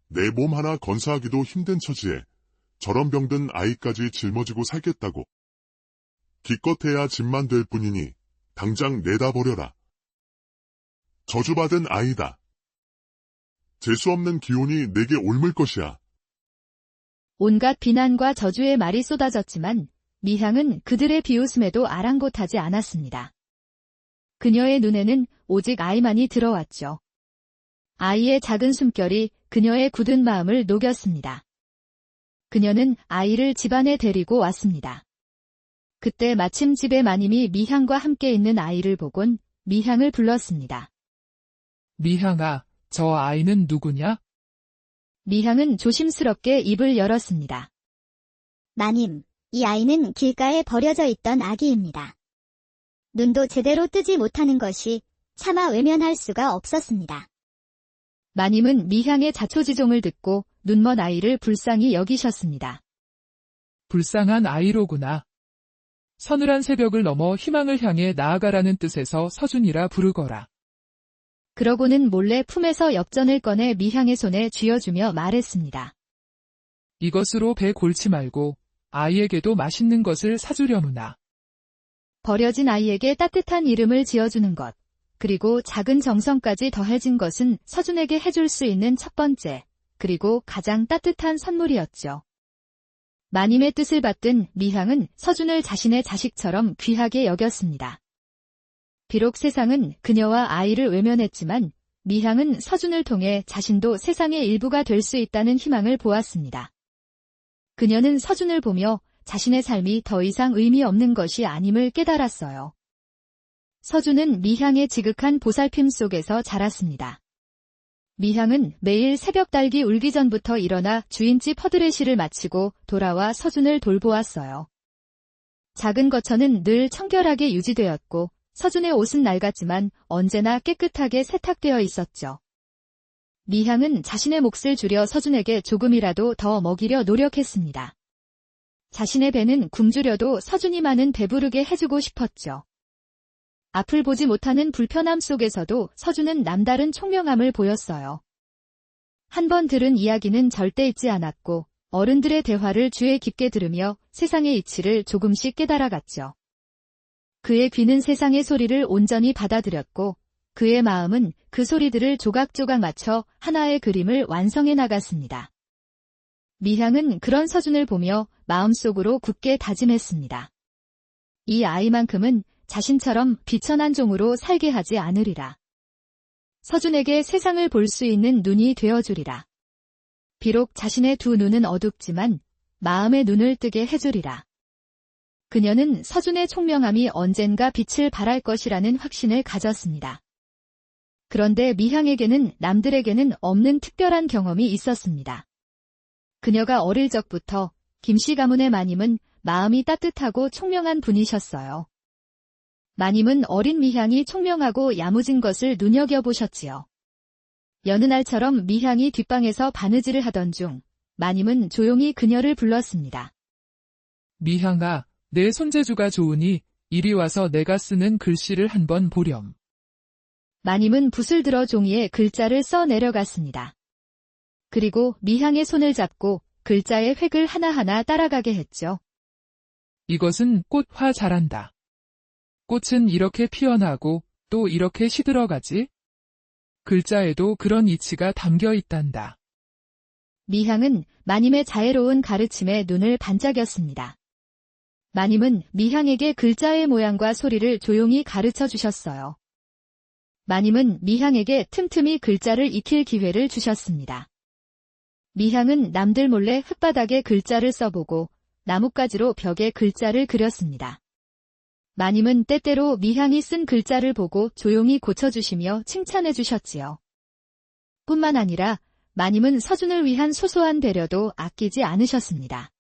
B: 내 몸 하나 건사하기도 힘든 처지에 저런 병든 아이까지 짊어지고 살겠다고. 기껏해야 집만 될 뿐이니 당장 내다 버려라. 저주받은 아이다. 재수 없는 기운이 내게 옮을 것이야.
A: 온갖 비난과 저주의 말이 쏟아졌지만 미향은 그들의 비웃음에도 아랑곳하지 않았습니다. 그녀의 눈에는 오직 아이만이 들어왔죠. 아이의 작은 숨결이 그녀의 굳은 마음을 녹였습니다. 그녀는 아이를 집안에 데리고 왔습니다. 그때 마침 집에 마님이 미향과 함께 있는 아이를 보곤 미향을 불렀습니다.
C: 미향아, 저 아이는 누구냐?
A: 미향은 조심스럽게 입을 열었습니다.
D: 마님, 이 아이는 길가에 버려져 있던 아기입니다. 눈도 제대로 뜨지 못하는 것이 차마 외면할 수가 없었습니다.
A: 마님은 미향의 자초지종을 듣고 눈먼 아이를 불쌍히 여기셨습니다.
C: 불쌍한 아이로구나. 서늘한 새벽을 넘어 희망을 향해 나아가라는 뜻에서 서준이라 부르거라.
A: 그러고는 몰래 품에서 엽전을 꺼내 미향의 손에 쥐어주며 말했습니다.
C: 이것으로 배 골치 말고 아이에게도 맛있는 것을 사주려무나.
A: 버려진 아이에게 따뜻한 이름을 지어주는 것, 그리고 작은 정성까지 더해진 것은 서준에게 해줄 수 있는 첫 번째, 그리고 가장 따뜻한 선물이었죠. 마님의 뜻을 받든 미향은 서준을 자신의 자식처럼 귀하게 여겼습니다. 비록 세상은 그녀와 아이를 외면했지만 미향은 서준을 통해 자신도 세상의 일부가 될 수 있다는 희망을 보았습니다. 그녀는 서준을 보며 자신의 삶이 더 이상 의미 없는 것이 아님을 깨달았어요. 서준은 미향의 지극한 보살핌 속에서 자랐습니다. 미향은 매일 새벽 달기 울기 전부터 일어나 주인집 허드레시를 마치고 돌아와 서준을 돌보았어요. 작은 거처는 늘 청결하게 유지되었고 서준의 옷은 낡았지만 언제나 깨끗하게 세탁되어 있었죠. 미향은 자신의 몫을 줄여 서준에게 조금이라도 더 먹이려 노력했습니다. 자신의 배는 굶주려도 서준이만은 배부르게 해주고 싶었죠. 앞을 보지 못하는 불편함 속에서도 서준은 남다른 총명함을 보였어요. 한 번 들은 이야기는 절대 잊지 않았고 어른들의 대화를 귀에 깊게 들으며 세상의 이치를 조금씩 깨달아갔죠. 그의 귀는 세상의 소리를 온전히 받아들였고 그의 마음은 그 소리들을 조각조각 맞춰 하나의 그림을 완성해 나갔습니다. 미향은 그런 서준을 보며 마음속으로 굳게 다짐했습니다. 이 아이만큼은 자신처럼 비천한 종으로 살게 하지 않으리라. 서준에게 세상을 볼 수 있는 눈이 되어주리라. 비록 자신의 두 눈은 어둡지만 마음의 눈을 뜨게 해주리라. 그녀는 서준의 총명함이 언젠가 빛을 발할 것이라는 확신을 가졌습니다. 그런데 미향에게는 남들에게는 없는 특별한 경험이 있었습니다. 그녀가 어릴 적부터 김씨 가문의 마님은 마음이 따뜻하고 총명한 분이셨어요. 마님은 어린 미향이 총명하고 야무진 것을 눈여겨보셨지요. 여느 날처럼 미향이 뒷방에서 바느질을 하던 중 마님은 조용히 그녀를 불렀습니다.
C: 미향아, 내 손재주가 좋으니 이리 와서 내가 쓰는 글씨를 한번 보렴.
A: 마님은 붓을 들어 종이에 글자를 써 내려갔습니다. 그리고 미향의 손을 잡고 글자의 획을 하나하나 따라가게 했죠.
C: 이것은 꽃화 잘한다. 꽃은 이렇게 피어나고 또 이렇게 시들어가지? 글자에도 그런 이치가 담겨 있단다.
A: 미향은 마님의 자애로운 가르침에 눈을 반짝였습니다. 마님은 미향에게 글자의 모양과 소리를 조용히 가르쳐 주셨어요. 마님은 미향에게 틈틈이 글자를 익힐 기회를 주셨습니다. 미향은 남들 몰래 흙바닥에 글자를 써보고 나뭇가지로 벽에 글자를 그렸습니다. 마님은 때때로 미향이 쓴 글자를 보고 조용히 고쳐주시며 칭찬해 주셨지요. 뿐만 아니라 마님은 서준을 위한 소소한 배려도 아끼지 않으셨습니다.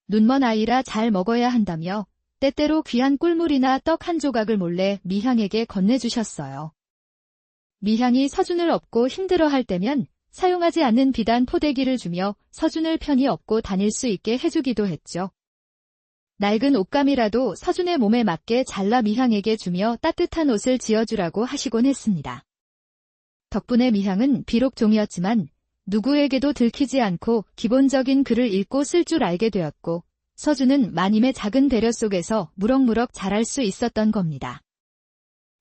A: 눈먼 아이라 잘 먹어야 한다며 때때로 귀한 꿀물이나 떡 한 조각을 몰래 미향에게 건네주셨어요. 미향이 서준을 업고 힘들어할 때면 사용하지 않는 비단 포대기를 주며 서준을 편히 업고 다닐 수 있게 해주기도 했죠. 낡은 옷감이라도 서준의 몸에 맞게 잘라 미향에게 주며 따뜻한 옷을 지어주라고 하시곤 했습니다. 덕분에 미향은 비록 종이었지만 누구에게도 들키지 않고 기본적인 글을 읽고 쓸 줄 알게 되었고, 서준은 마님의 작은 배려 속에서 무럭무럭 자랄 수 있었던 겁니다.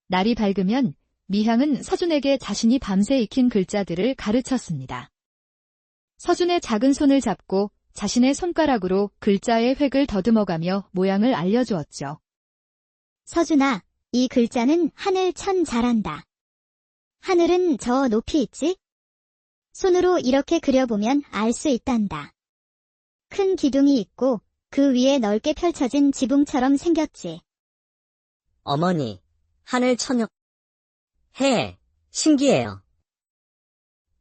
A: 날이 밝으면 미향은 서준에게 자신이 밤새 익힌 글자들을 가르쳤습니다. 서준의 작은 손을 잡고 자신의 손가락으로 글자의 획을 더듬어가며 모양을 알려주었죠.
D: 서준아, 이 글자는 하늘 천 잘한다. 하늘은 저 높이 있지? 손으로 이렇게 그려보면 알 수 있단다. 큰 기둥이 있고 그 위에 넓게 펼쳐진 지붕처럼 생겼지.
E: 어머니, 하늘 천역. 신기해요.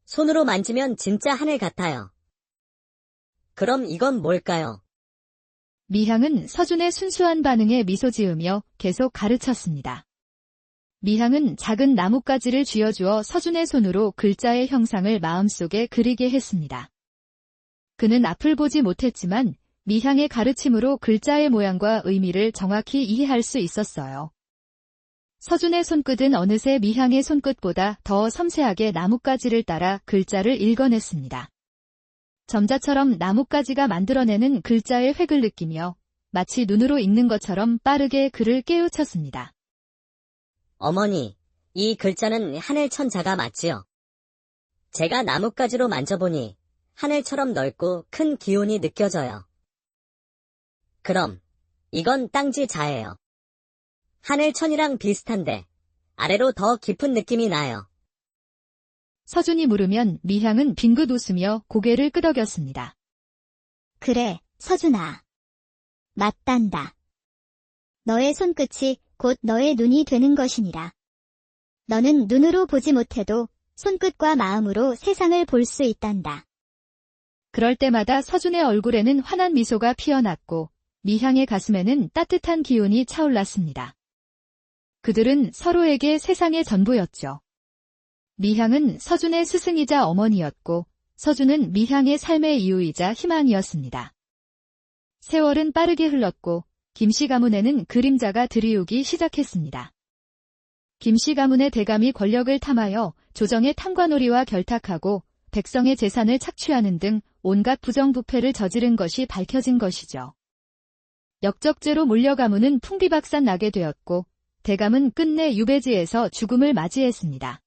E: 손으로 만지면 진짜 하늘 같아요. 그럼 이건 뭘까요?
A: 미향은 서준의 순수한 반응에 미소 지으며 계속 가르쳤습니다. 미향은 작은 나뭇가지를 쥐어주어 서준의 손으로 글자의 형상을 마음속에 그리게 했습니다. 그는 앞을 보지 못했지만 미향의 가르침으로 글자의 모양과 의미를 정확히 이해할 수 있었어요. 서준의 손끝은 어느새 미향의 손끝보다 더 섬세하게 나뭇가지를 따라 글자를 읽어냈습니다. 점자처럼 나뭇가지가 만들어내는 글자의 획을 느끼며 마치 눈으로 읽는 것처럼 빠르게 글을 깨우쳤습니다.
E: 어머니, 이 글자는 하늘천자가 맞지요? 제가 나뭇가지로 만져보니 하늘처럼 넓고 큰 기운이 느껴져요. 그럼 이건 땅지자예요. 하늘천이랑 비슷한데 아래로 더 깊은 느낌이 나요.
A: 서준이 물으면 미향은 빙긋 웃으며 고개를 끄덕였습니다.
D: 그래, 서준아. 맞단다. 너의 손끝이 곧 너의 눈이 되는 것이니라. 너는 눈으로 보지 못해도 손끝과 마음으로 세상을 볼 수 있단다.
A: 그럴 때마다 서준의 얼굴에는 환한 미소가 피어났고 미향의 가슴에는 따뜻한 기운이 차올랐습니다. 그들은 서로에게 세상의 전부였죠. 미향은 서준의 스승이자 어머니였고 서준은 미향의 삶의 이유이자 희망이었습니다. 세월은 빠르게 흘렀고 김씨 가문에는 그림자가 들이우기 시작했습니다. 김씨 가문의 대감이 권력을 탐하여 조정의 탐관오리와 결탁하고 백성의 재산을 착취하는 등 온갖 부정부패를 저지른 것이 밝혀진 것이죠. 역적죄로 몰려 가문은 풍비박산 나게 되었고 대감은 끝내 유배지에서 죽음을 맞이했습니다.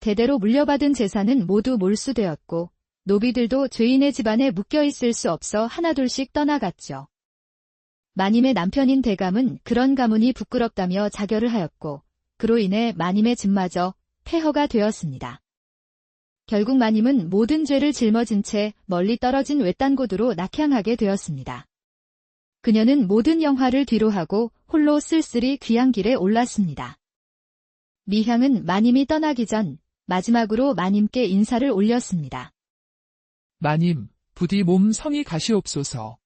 A: 대대로 물려받은 재산은 모두 몰수되었고 노비들도 죄인의 집안에 묶여있을 수 없어 하나둘씩 떠나갔죠. 마님의 남편인 대감은 그런 가문이 부끄럽다며 자결을 하였고 그로 인해 마님의 집마저 폐허가 되었습니다. 결국 마님은 모든 죄를 짊어진 채 멀리 떨어진 외딴 곳으로 낙향하게 되었습니다. 그녀는 모든 영화를 뒤로하고 홀로 쓸쓸히 귀향길에 올랐습니다. 미향은 마님이 떠나기 전 마지막으로 마님께 인사를 올렸습니다.
C: 마님, 부디 몸 성히 가시옵소서.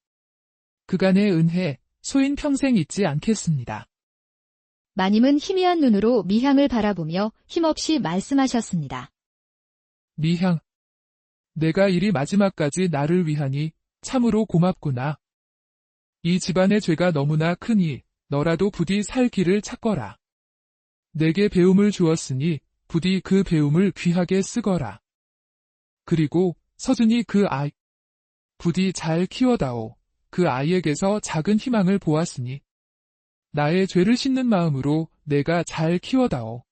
C: 그간의 은혜, 소인 평생 잊지 않겠습니다.
A: 마님은 희미한 눈으로 미향을 바라보며 힘없이 말씀하셨습니다.
C: 미향, 내가 이리 마지막까지 나를 위하니 참으로 고맙구나. 이 집안의 죄가 너무나 크니 너라도 부디 살 길을 찾거라. 내게 배움을 주었으니 부디 그 배움을 귀하게 쓰거라. 그리고 서준이 그 아이 부디 잘 키워다오. 그 아이에게서 작은 희망을 보았으니 나의 죄를 씻는 마음으로 내가 잘 키워다오.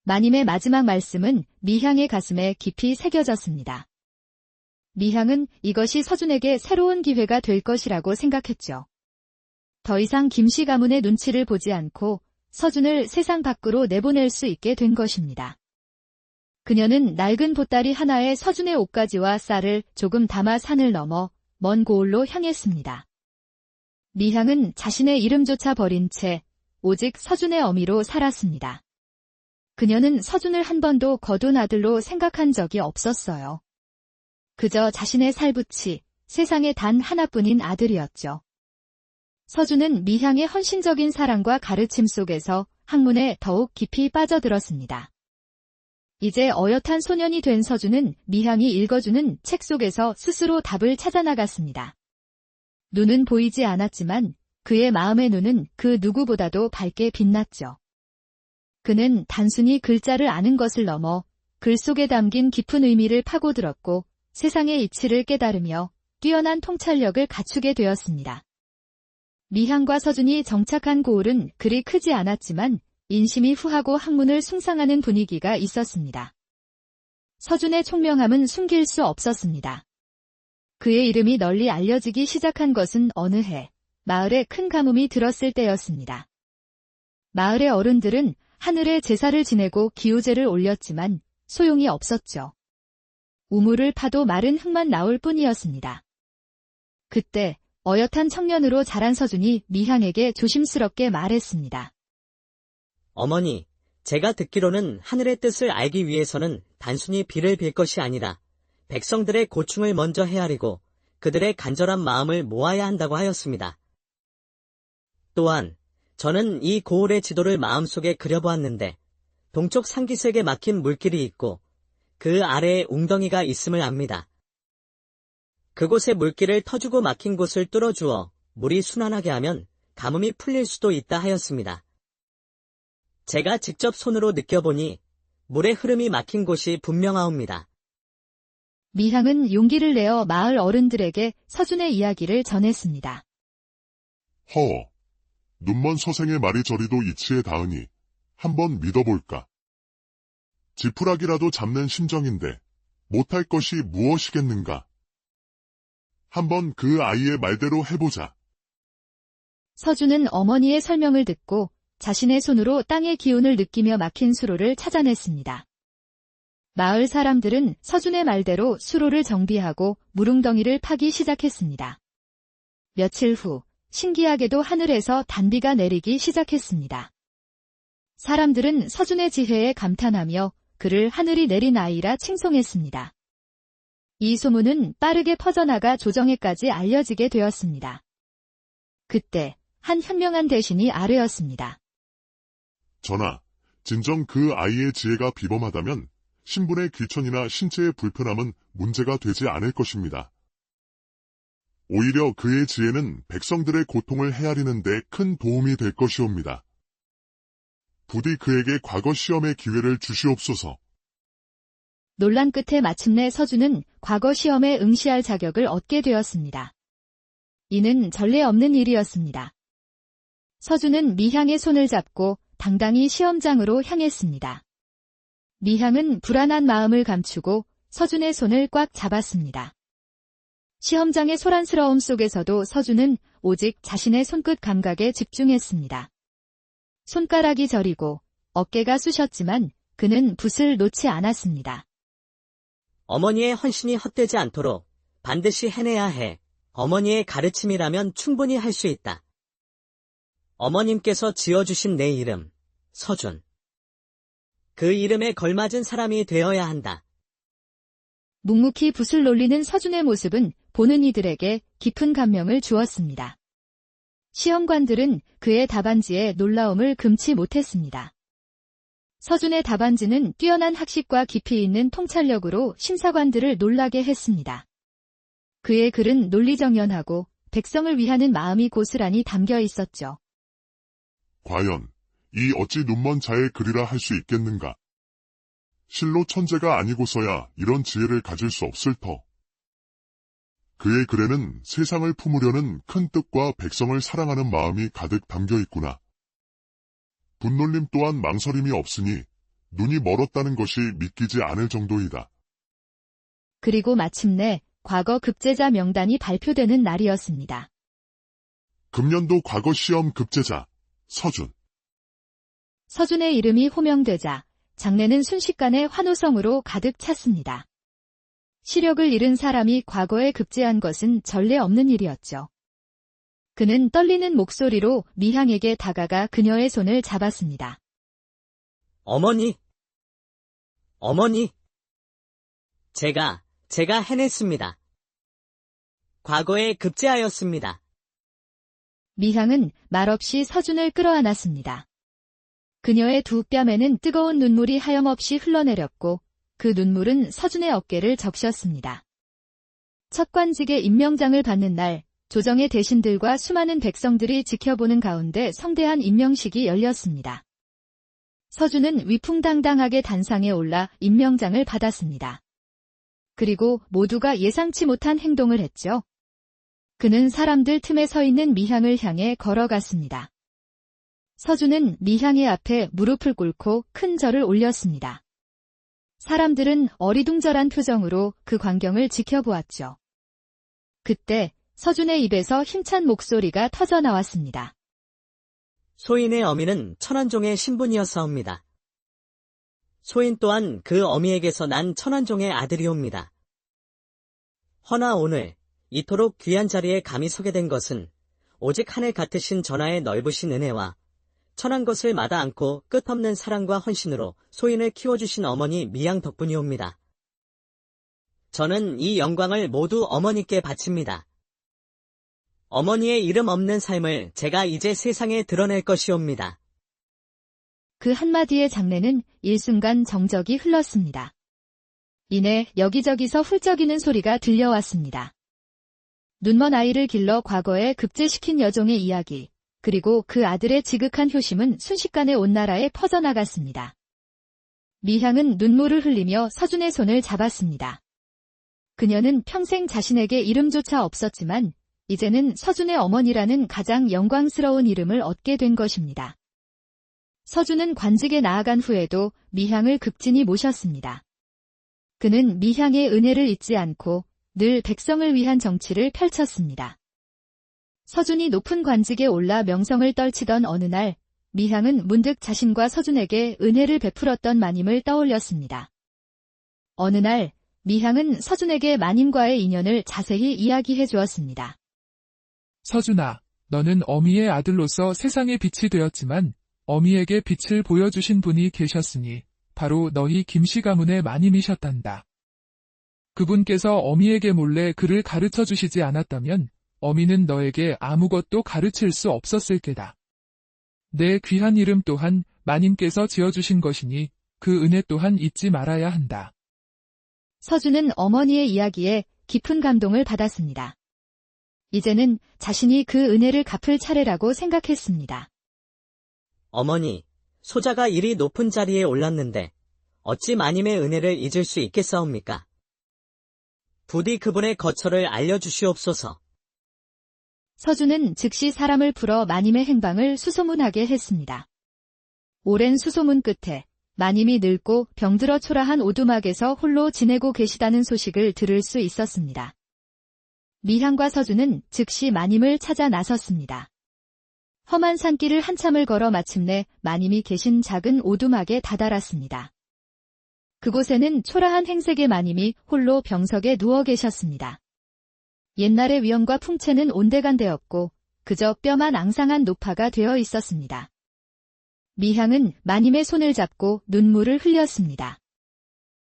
A: 마님의 마지막 말씀은 미향의 가슴에 깊이 새겨졌습니다. 미향은 이것이 서준에게 새로운 기회가 될 것이라고 생각했죠. 더 이상 김씨 가문의 눈치를 보지 않고 서준을 세상 밖으로 내보낼 수 있게 된 것입니다. 그녀는 낡은 보따리 하나에 서준의 옷가지와 쌀을 조금 담아 산을 넘어 먼 고을로 향했습니다. 미향은 자신의 이름조차 버린 채 오직 서준의 어미로 살았습니다. 그녀는 서준을 한 번도 거둔 아들로 생각한 적이 없었어요. 그저 자신의 살붙이 세상에 단 하나뿐인 아들이었죠. 서준은 미향의 헌신적인 사랑과 가르침 속에서 학문에 더욱 깊이 빠져들었습니다. 이제 어엿한 소년이 된 서준은 미향이 읽어주는 책 속에서 스스로 답을 찾아 나갔습니다. 눈은 보이지 않았지만 그의 마음의 눈은 그 누구보다도 밝게 빛났죠. 그는 단순히 글자를 아는 것을 넘어 글 속에 담긴 깊은 의미를 파고들었고 세상의 이치를 깨달으며 뛰어난 통찰력을 갖추게 되었습니다. 미향과 서준이 정착한 고을은 그리 크지 않았지만 인심이 후하고 학문을 숭상하는 분위기가 있었습니다. 서준의 총명함은 숨길 수 없었습니다. 그의 이름이 널리 알려지기 시작한 것은 어느 해 마을에 큰 가뭄이 들었을 때였습니다. 마을의 어른들은 하늘에 제사를 지내고 기우제를 올렸지만 소용이 없었죠. 우물을 파도 마른 흙만 나올 뿐이었습니다. 그때 어엿한 청년으로 자란 서준이 미향에게 조심스럽게 말했습니다.
E: 어머니, 제가 듣기로는 하늘의 뜻을 알기 위해서는 단순히 비를 빌 것이 아니라 백성들의 고충을 먼저 헤아리고 그들의 간절한 마음을 모아야 한다고 하였습니다. 또한 저는 이 고을의 지도를 마음속에 그려보았는데 동쪽 산기슭에 막힌 물길이 있고 그 아래에 웅덩이가 있음을 압니다. 그곳의 물길을 터주고 막힌 곳을 뚫어주어 물이 순환하게 하면 가뭄이 풀릴 수도 있다 하였습니다. 제가 직접 손으로 느껴보니 물의 흐름이 막힌 곳이 분명하옵니다.
A: 미향은 용기를 내어 마을 어른들에게 서준의 이야기를 전했습니다.
B: 허, 눈먼 서생의 말이 저리도 이치에 닿으니 한번 믿어볼까. 지푸라기라도 잡는 심정인데 못할 것이 무엇이겠는가. 한번 그 아이의 말대로 해보자.
A: 서준은 어머니의 설명을 듣고 자신의 손으로 땅의 기운을 느끼며 막힌 수로를 찾아냈습니다. 마을 사람들은 서준의 말대로 수로를 정비하고 물웅덩이를 파기 시작했습니다. 며칠 후 신기하게도 하늘에서 단비가 내리기 시작했습니다. 사람들은 서준의 지혜에 감탄하며 그를 하늘이 내린 아이라 칭송했습니다. 이 소문은 빠르게 퍼져나가 조정에까지 알려지게 되었습니다. 그때 한 현명한 대신이 아뢰었습니다.
B: 전하, 진정 그 아이의 지혜가 비범하다면 신분의 귀천이나 신체의 불편함은 문제가 되지 않을 것입니다. 오히려 그의 지혜는 백성들의 고통을 헤아리는 데 큰 도움이 될 것이옵니다. 부디 그에게 과거 시험의 기회를 주시옵소서.
A: 논란 끝에 마침내 서준은 과거 시험에 응시할 자격을 얻게 되었습니다. 이는 전례 없는 일이었습니다. 서준은 미향의 손을 잡고 당당히 시험장으로 향했습니다. 미향은 불안한 마음을 감추고 서준의 손을 꽉 잡았습니다. 시험장의 소란스러움 속에서도 서준은 오직 자신의 손끝 감각에 집중했습니다. 손가락이 저리고 어깨가 쑤셨지만 그는 붓을 놓지 않았습니다.
E: 어머니의 헌신이 헛되지 않도록 반드시 해내야 해. 어머니의 가르침이라면 충분히 할 수 있다. 어머님께서 지어주신 내 이름, 서준. 그 이름에 걸맞은 사람이 되어야 한다.
A: 묵묵히 붓을 놀리는 서준의 모습은 보는 이들에게 깊은 감명을 주었습니다. 시험관들은 그의 답안지에 놀라움을 금치 못했습니다. 서준의 답안지는 뛰어난 학식과 깊이 있는 통찰력으로 심사관들을 놀라게 했습니다. 그의 글은 논리정연하고 백성을 위하는 마음이 고스란히 담겨 있었죠.
B: 과연 이 어찌 눈먼 자의 글이라 할 수 있겠는가. 실로 천재가 아니고서야 이런 지혜를 가질 수 없을 터. 그의 글에는 세상을 품으려는 큰 뜻과 백성을 사랑하는 마음이 가득 담겨 있구나. 분놀림 또한 망설임이 없으니 눈이 멀었다는 것이 믿기지 않을 정도이다.
A: 그리고 마침내 과거 급제자 명단이 발표되는 날이었습니다.
B: 금년도 과거 시험 급제자 서준.
A: 서준의 이름이 호명되자 장내는 순식간에 환호성으로 가득 찼습니다. 시력을 잃은 사람이 과거에 급제한 것은 전례 없는 일이었죠. 그는 떨리는 목소리로 미향에게 다가가 그녀의 손을 잡았습니다.
E: 어머니! 어머니! 제가 해냈습니다. 과거에 급제하였습니다.
A: 미향은 말없이 서준을 끌어안았습니다. 그녀의 두 뺨에는 뜨거운 눈물이 하염없이 흘러내렸고 그 눈물은 서준의 어깨를 적셨습니다. 첫 관직의 임명장을 받는 날 조정의 대신들과 수많은 백성들이 지켜보는 가운데 성대한 임명식이 열렸습니다. 서준은 위풍당당하게 단상에 올라 임명장을 받았습니다. 그리고 모두가 예상치 못한 행동을 했죠. 그는 사람들 틈에 서 있는 미향을 향해 걸어갔습니다. 서준은 미향의 앞에 무릎을 꿇고 큰 절을 올렸습니다. 사람들은 어리둥절한 표정으로 그 광경을 지켜보았죠. 그때 서준의 입에서 힘찬 목소리가 터져 나왔습니다.
E: 소인의 어미는 천안종의 신분이었사옵니다. 소인 또한 그 어미에게서 난 천안종의 아들이옵니다. 허나 오늘 이토록 귀한 자리에 감히 서게 된 것은 오직 하늘 같으신 전하의 넓으신 은혜와 천한 것을 마다 않고 끝없는 사랑과 헌신으로 소인을 키워주신 어머니 미양 덕분이옵니다. 저는 이 영광을 모두 어머니께 바칩니다. 어머니의 이름 없는 삶을 제가 이제 세상에 드러낼 것이옵니다.
A: 그 한마디의 장례는 일순간 정적이 흘렀습니다. 이내 여기저기서 훌쩍이는 소리가 들려왔습니다. 눈먼 아이를 길러 과거에 급제시킨 여종의 이야기, 그리고 그 아들의 지극한 효심은 순식간에 온 나라에 퍼져나갔습니다. 미향은 눈물을 흘리며 서준의 손을 잡았습니다. 그녀는 평생 자신에게 이름조차 없었지만 이제는 서준의 어머니라는 가장 영광스러운 이름을 얻게 된 것입니다. 서준은 관직에 나아간 후에도 미향을 극진히 모셨습니다. 그는 미향의 은혜를 잊지 않고 늘 백성을 위한 정치를 펼쳤습니다. 서준이 높은 관직에 올라 명성을 떨치던 어느 날, 미향은 문득 자신과 서준에게 은혜를 베풀었던 마님을 떠올렸습니다. 어느 날, 미향은 서준에게 마님과의 인연을 자세히 이야기해 주었습니다.
C: 서준아, 너는 어미의 아들로서 세상의 빛이 되었지만 어미에게 빛을 보여주신 분이 계셨으니 바로 너희 김씨 가문의 마님이셨단다. 그분께서 어미에게 몰래 글을 가르쳐 주시지 않았다면 어미는 너에게 아무것도 가르칠 수 없었을 게다. 내 귀한 이름 또한 마님께서 지어주신 것이니 그 은혜 또한 잊지 말아야 한다.
A: 서준은 어머니의 이야기에 깊은 감동을 받았습니다. 이제는 자신이 그 은혜를 갚을 차례라고 생각했습니다.
E: 어머니, 소자가 이리 높은 자리에 올랐는데 어찌 마님의 은혜를 잊을 수 있겠사옵니까? 부디 그분의 거처를 알려주시옵소서.
A: 서준은 즉시 사람을 풀어 마님의 행방을 수소문하게 했습니다. 오랜 수소문 끝에 마님이 늙고 병들어 초라한 오두막에서 홀로 지내고 계시다는 소식을 들을 수 있었습니다. 미향과 서준은 즉시 마님을 찾아 나섰습니다. 험한 산길을 한참을 걸어 마침내 마님이 계신 작은 오두막에 다다랐습니다. 그곳에는 초라한 행색의 마님이 홀로 병석에 누워 계셨습니다. 옛날의 위엄과 풍채는 온데간데없고 그저 뼈만 앙상한 노파가 되어 있었습니다. 미향은 마님의 손을 잡고 눈물을 흘렸습니다.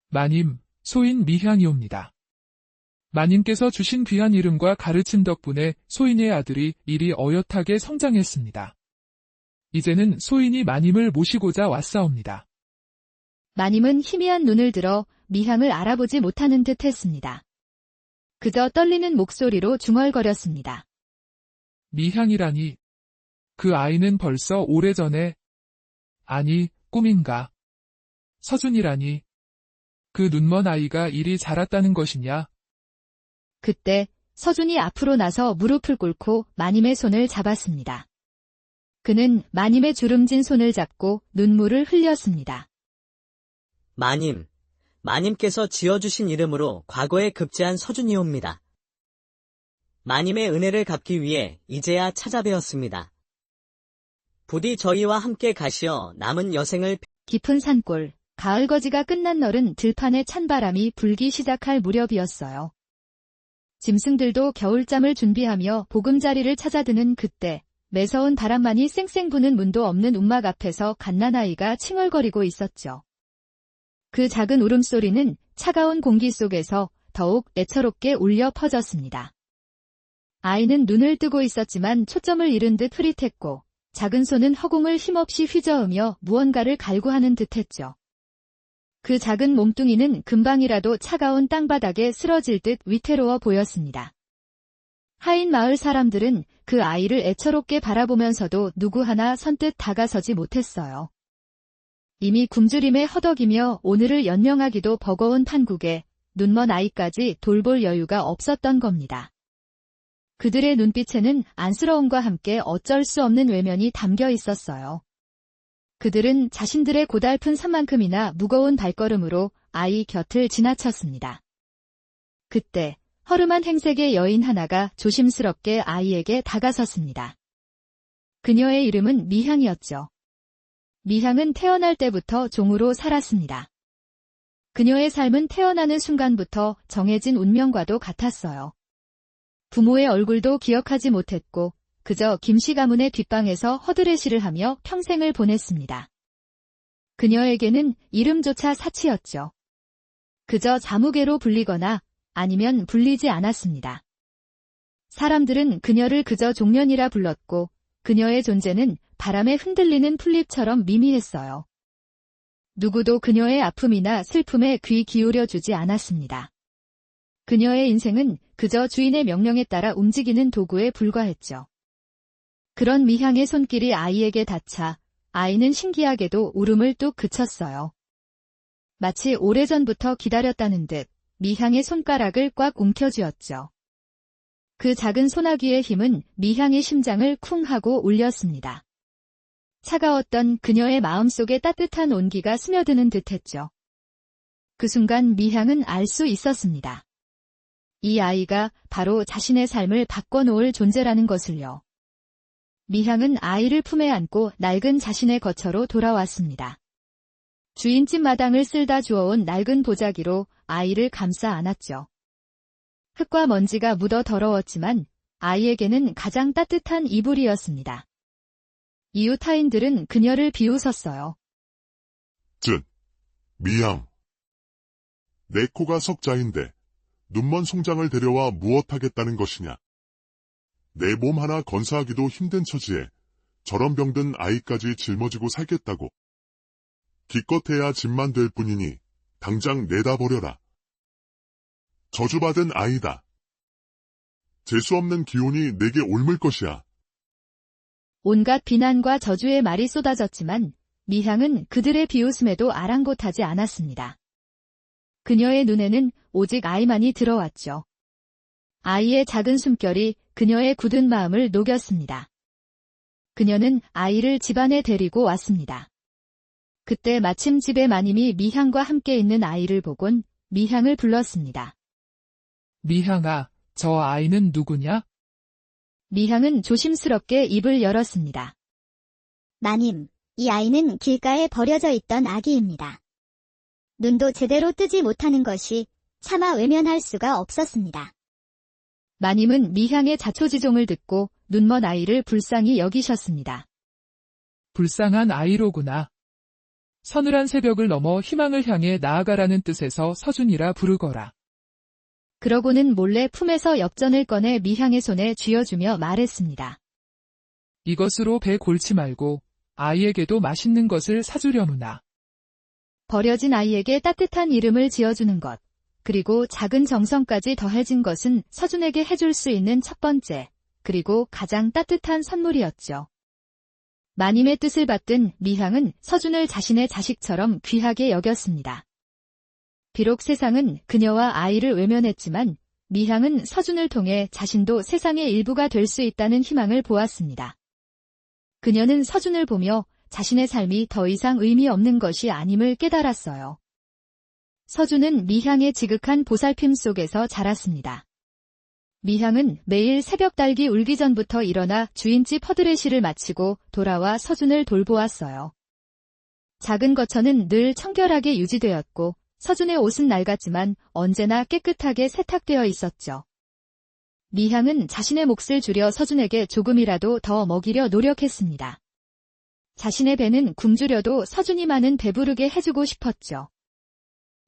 C: 마님, 소인 미향이옵니다. 마님께서 주신 귀한 이름과 가르침 덕분에 소인의 아들이 이리 어엿하게 성장했습니다. 이제는 소인이 마님을 모시고자 왔사옵니다.
A: 마님은 희미한 눈을 들어 미향을 알아보지 못하는 듯 했습니다. 그저 떨리는 목소리로 중얼거렸습니다.
C: 미향이라니. 그 아이는 벌써 오래전에, 아니, 꿈인가. 서준이라니. 그 눈먼 아이가 이리 자랐다는 것이냐.
A: 그때 서준이 앞으로 나서 무릎을 꿇고 마님의 손을 잡았습니다. 그는 마님의 주름진 손을 잡고 눈물을 흘렸습니다.
E: 마님께서 지어주신 이름으로 과거에 급제한 서준이옵니다. 마님의 은혜를 갚기 위해 이제야 찾아뵈었습니다. 부디 저희와 함께 가시어 남은 여생을
A: 깊은 산골, 가을거지가 끝난 날은 들판에 찬바람이 불기 시작할 무렵이었어요. 짐승들도 겨울잠을 준비하며 보금자리를 찾아드는 그때 매서운 바람만이 쌩쌩 부는 문도 없는 움막 앞에서 갓난아이가 칭얼거리고 있었죠. 그 작은 울음소리는 차가운 공기 속에서 더욱 애처롭게 울려 퍼졌습니다. 아이는 눈을 뜨고 있었지만 초점을 잃은 듯 흐릿했고 작은 손은 허공을 힘없이 휘저으며 무언가를 갈구하는 듯했죠. 그 작은 몸뚱이는 금방이라도 차가운 땅바닥에 쓰러질 듯 위태로워 보였습니다. 하인 마을 사람들은 그 아이를 애처롭게 바라보면서도 누구 하나 선뜻 다가서지 못했어요. 이미 굶주림에 허덕이며 오늘을 연명하기도 버거운 판국에 눈먼 아이까지 돌볼 여유가 없었던 겁니다. 그들의 눈빛에는 안쓰러움과 함께 어쩔 수 없는 외면이 담겨 있었어요. 그들은 자신들의 고달픈 산만큼이나 무거운 발걸음으로 아이 곁을 지나쳤습니다. 그때 허름한 행색의 여인 하나가 조심스럽게 아이에게 다가섰습니다. 그녀의 이름은 미향이었죠. 미향은 태어날 때부터 종으로 살았습니다. 그녀의 삶은 태어나는 순간부터 정해진 운명과도 같았어요. 부모의 얼굴도 기억하지 못했고 그저 김씨 가문의 뒷방에서 허드레시를 하며 평생을 보냈습니다. 그녀에게는 이름조차 사치였죠. 그저 자무개로 불리거나 아니면 불리지 않았습니다. 사람들은 그녀를 그저 종년이라 불렀고 그녀의 존재는 바람에 흔들리는 풀잎처럼 미미했어요. 누구도 그녀의 아픔이나 슬픔에 귀 기울여주지 않았습니다. 그녀의 인생은 그저 주인의 명령에 따라 움직이는 도구에 불과했죠. 그런 미향의 손길이 아이에게 닿자 아이는 신기하게도 울음을 뚝 그쳤어요. 마치 오래전부터 기다렸다는 듯 미향의 손가락을 꽉 움켜쥐었죠. 그 작은 소나기의 힘은 미향의 심장을 쿵 하고 울렸습니다. 차가웠던 그녀의 마음속에 따뜻한 온기가 스며드는 듯했죠. 그 순간 미향은 알 수 있었습니다. 이 아이가 바로 자신의 삶을 바꿔놓을 존재라는 것을요. 미향은 아이를 품에 안고 낡은 자신의 거처로 돌아왔습니다. 주인집 마당을 쓸다 주워온 낡은 보자기로 아이를 감싸 안았죠. 흙과 먼지가 묻어 더러웠지만 아이에게는 가장 따뜻한 이불이었습니다. 이웃 타인들은 그녀를 비웃었어요.
B: 미향. 내 코가 석자인데 눈먼 송장을 데려와 무엇하겠다는 것이냐. 내 몸 하나 건사하기도 힘든 처지에 저런 병든 아이까지 짊어지고 살겠다고. 기껏해야 짐만 될 뿐이니 당장 내다 버려라. 저주받은 아이다. 재수없는 기운이 내게 옮을 것이야.
A: 온갖 비난과 저주의 말이 쏟아졌지만 미향은 그들의 비웃음에도 아랑곳하지 않았습니다. 그녀의 눈에는 오직 아이만이 들어왔죠. 아이의 작은 숨결이 그녀의 굳은 마음을 녹였습니다. 그녀는 아이를 집안에 데리고 왔습니다. 그때 마침 집에 마님이 미향과 함께 있는 아이를 보곤 미향을 불렀습니다.
C: 미향아, 저 아이는 누구냐?
A: 미향은 조심스럽게 입을 열었습니다.
D: 마님, 이 아이는 길가에 버려져 있던 아기입니다. 눈도 제대로 뜨지 못하는 것이 차마 외면할 수가 없었습니다.
A: 마님은 미향의 자초지종을 듣고 눈먼 아이를 불쌍히 여기셨습니다.
C: 불쌍한 아이로구나. 서늘한 새벽을 넘어 희망을 향해 나아가라는 뜻에서 서준이라 부르거라.
A: 그러고는 몰래 품에서 엽전을 꺼내 미향의 손에 쥐어주며 말했습니다.
C: 이것으로 배 골치 말고 아이에게도 맛있는 것을 사주려무나.
A: 버려진 아이에게 따뜻한 이름을 지어주는 것, 그리고 작은 정성까지 더해진 것은 서준에게 해줄 수 있는 첫 번째, 그리고 가장 따뜻한 선물이었죠. 마님의 뜻을 받든 미향은 서준을 자신의 자식처럼 귀하게 여겼습니다. 비록 세상은 그녀와 아이를 외면했지만 미향은 서준을 통해 자신도 세상의 일부가 될 수 있다는 희망을 보았습니다. 그녀는 서준을 보며 자신의 삶이 더 이상 의미 없는 것이 아님을 깨달았어요. 서준은 미향의 지극한 보살핌 속에서 자랐습니다. 미향은 매일 새벽 달기 울기 전부터 일어나 주인집 허드레시를 마치고 돌아와 서준을 돌보았어요. 작은 거처는 늘 청결하게 유지되었고 서준의 옷은 낡았지만 언제나 깨끗하게 세탁되어 있었죠. 미향은 자신의 몫을 줄여 서준에게 조금이라도 더 먹이려 노력했습니다. 자신의 배는 굶주려도 서준이만은 배부르게 해주고 싶었죠.